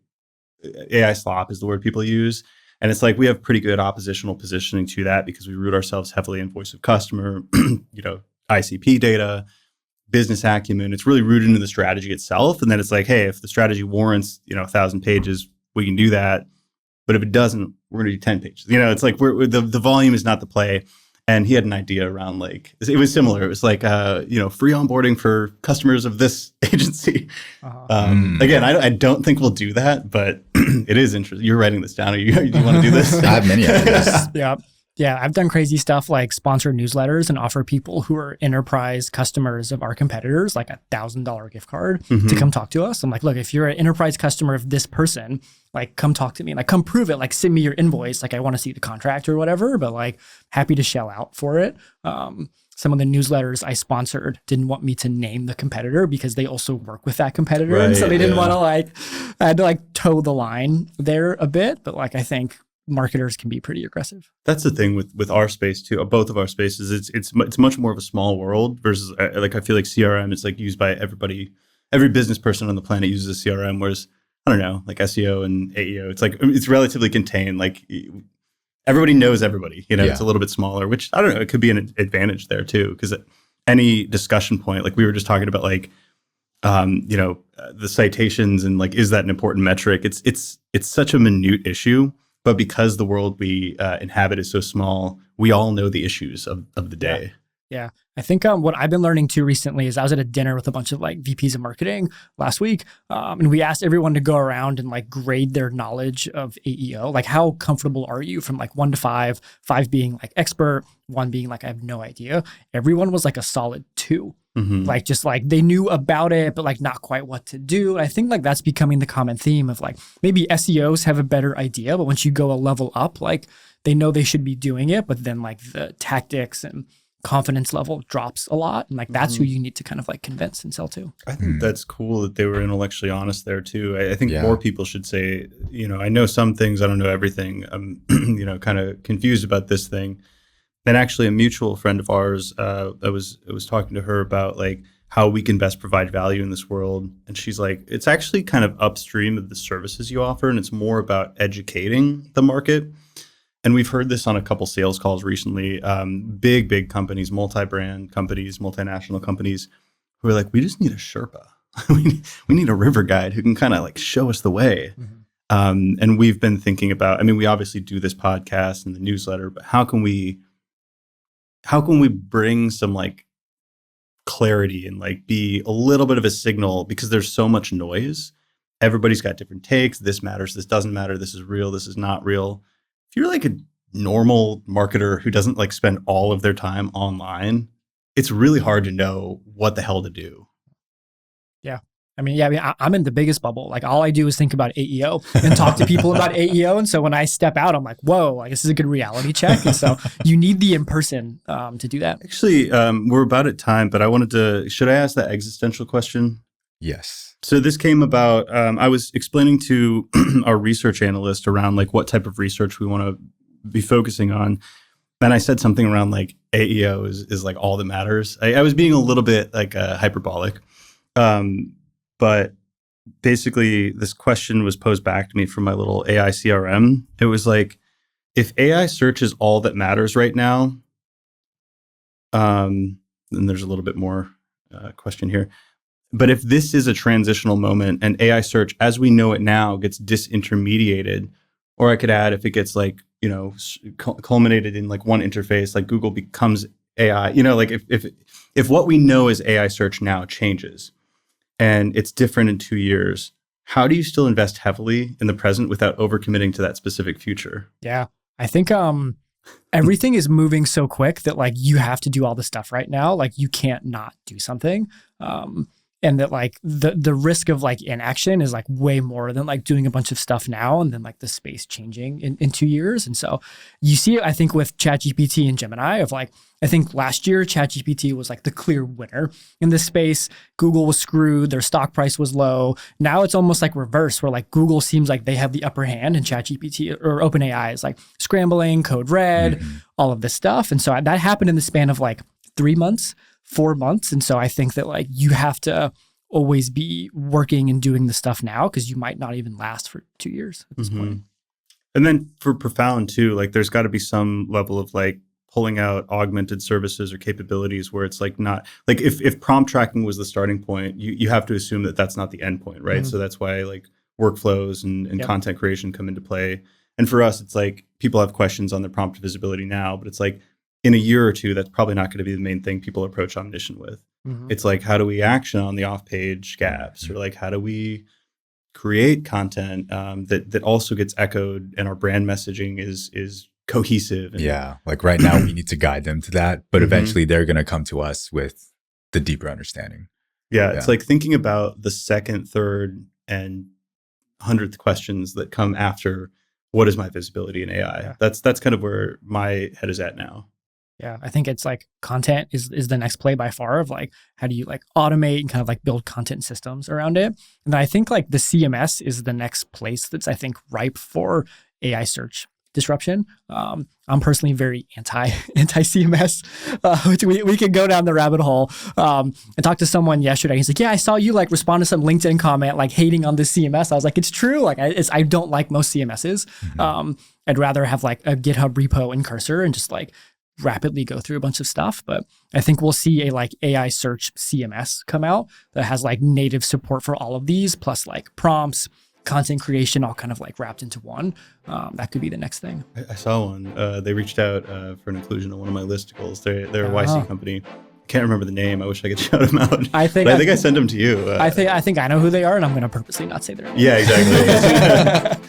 AI slop is the word people use. And it's like we have pretty good oppositional positioning to that because we root ourselves heavily in voice of customer, ICP data, business acumen. It's really rooted in the strategy itself. And then it's like, hey, if the strategy warrants, 1,000 pages, we can do that. But if it doesn't, we're going to do 10 pages. It's like the volume is not the play. And he had an idea around like, it was similar. It was like, free onboarding for customers of this agency. Again, I don't think we'll do that, but it is interesting. You're writing this down. Do you want to do this? I have many ideas. Yeah, I've done crazy stuff like sponsor newsletters and offer people who are enterprise customers of our competitors like $1,000 gift card to come talk to us. I'm like, look, if you're an enterprise customer of this person, like come talk to me, like come prove it, like send me your invoice. Like I want to see the contract or whatever, but like happy to shell out for it. some of the newsletters I sponsored didn't want me to name the competitor because they also work with that competitor. And so they didn't want to I had to toe the line there a bit. But I think marketers can be pretty aggressive. That's the thing with our space too, both of our spaces. It's much more of a small world versus I feel like CRM is used by everybody. Every business person on the planet uses a CRM, whereas I don't know, SEO and AEO, it's relatively contained. Everybody knows everybody. It's a little bit smaller, which I don't know. It could be an advantage there too, because at any discussion point, we were just talking about, the citations and is that an important metric? It's such a minute issue. But because the world we inhabit is so small, we all know the issues of the day. Yeah. I think what I've been learning too recently is I was at a dinner with a bunch of VPs of marketing last week. And we asked everyone to go around and grade their knowledge of AEO. How comfortable are you from 1 to 5, 5 being expert, 1 being I have no idea. Everyone was a solid 2. Mm-hmm. They knew about it, but not quite what to do. I think that's becoming the common theme of maybe SEOs have a better idea, but once you go a level up, they know they should be doing it, but then the tactics and confidence level drops a lot. And that's who you need to kind of convince and sell to. I think that's cool that they were intellectually honest there too. I think more people should say, I know some things, I don't know everything. I'm, kind of confused about this thing. And actually, a mutual friend of ours, I was talking to her about how we can best provide value in this world, and she's like, it's actually kind of upstream of the services you offer, and it's more about educating the market. And we've heard this on a couple sales calls recently. Big companies, multi-brand companies, multinational companies, who are we just need a Sherpa. we need a river guide who can kind of show us the way. Mm-hmm. And we've been thinking about. We obviously do this podcast and the newsletter, but how can we bring some clarity and be a little bit of a signal, because there's so much noise. Everybody's got different takes. This matters. This doesn't matter. This is real. This is not real. If you're a normal marketer who doesn't spend all of their time online, it's really hard to know what the hell to do. Yeah. I'm in the biggest bubble. All I do is think about AEO and talk to people about AEO. And so when I step out, I'm whoa, this is a good reality check. And so you need the in-person to do that. Actually, we're about at time, but should I ask that existential question? Yes. So this came about, I was explaining to our research analyst around what type of research we want to be focusing on. And I said something around AEO is all that matters. I was being a little bit hyperbolic. But basically, this question was posed back to me from my little AI CRM. It was if AI search is all that matters right now, then there's a little bit more question here. But if this is a transitional moment and AI search, as we know it now, gets disintermediated, or I could add if it gets culminated in one interface, Google becomes AI, if what we know as AI search now changes, and it's different in 2 years, how do you still invest heavily in the present without overcommitting to that specific future? Yeah, I think everything is moving so quick that you have to do all the stuff right now. You can't not do something. And that the risk of inaction is way more than doing a bunch of stuff now and then the space changing in 2 years. And so you see it, I think, with ChatGPT and Gemini of I think last year ChatGPT was the clear winner in this space. Google was screwed. Their stock price was low. Now it's almost reverse, where Google seems they have the upper hand, and ChatGPT or OpenAI is scrambling, code red, all of this stuff. And so that happened in the span of 3 months. 4 months. And so I think that you have to always be working and doing the stuff now, because you might not even last for 2 years at this point. And then for Profound too, there's got to be some level of pulling out augmented services or capabilities where it's not if prompt tracking was the starting point, you have to assume that that's not the end point, right? So that's why workflows and content creation come into play. And for us, it's people have questions on their prompt visibility now, but it's in a year or two, that's probably not going to be the main thing people approach Omniscient with. It's how do we action on the off-page gaps, or how do we create content that also gets echoed and our brand messaging is cohesive. And right now we need to guide them to that, but eventually they're going to come to us with the deeper understanding. Yeah, it's thinking about the second, third, and 100th questions that come after what is my visibility in AI. That's kind of where my head is at now. Yeah, I think it's like content is the next play by far of like, how do you like automate and kind of like build content systems around it? And I think like the CMS is the next place that's, I think, ripe for AI search disruption. I'm personally very anti CMS. Which we could go down the rabbit hole. I talked to someone yesterday. He's like, yeah, I saw you like respond to some LinkedIn comment like hating on this CMS. I was like, it's true. Like I don't like most CMSs. I'd rather have like a GitHub repo and cursor and just like rapidly go through a bunch of stuff. But I think we'll see a like AI search CMS come out that has like native support for all of these, plus like prompts, content creation, all kind of like wrapped into one. That could be the next thing. I saw one. They reached out for an inclusion on one of my listicles. They're a YC company. Can't remember the name. I wish I could shout them out. I think I sent them to you. I think I know who they are, and I'm going to purposely not say their name. Yeah, exactly.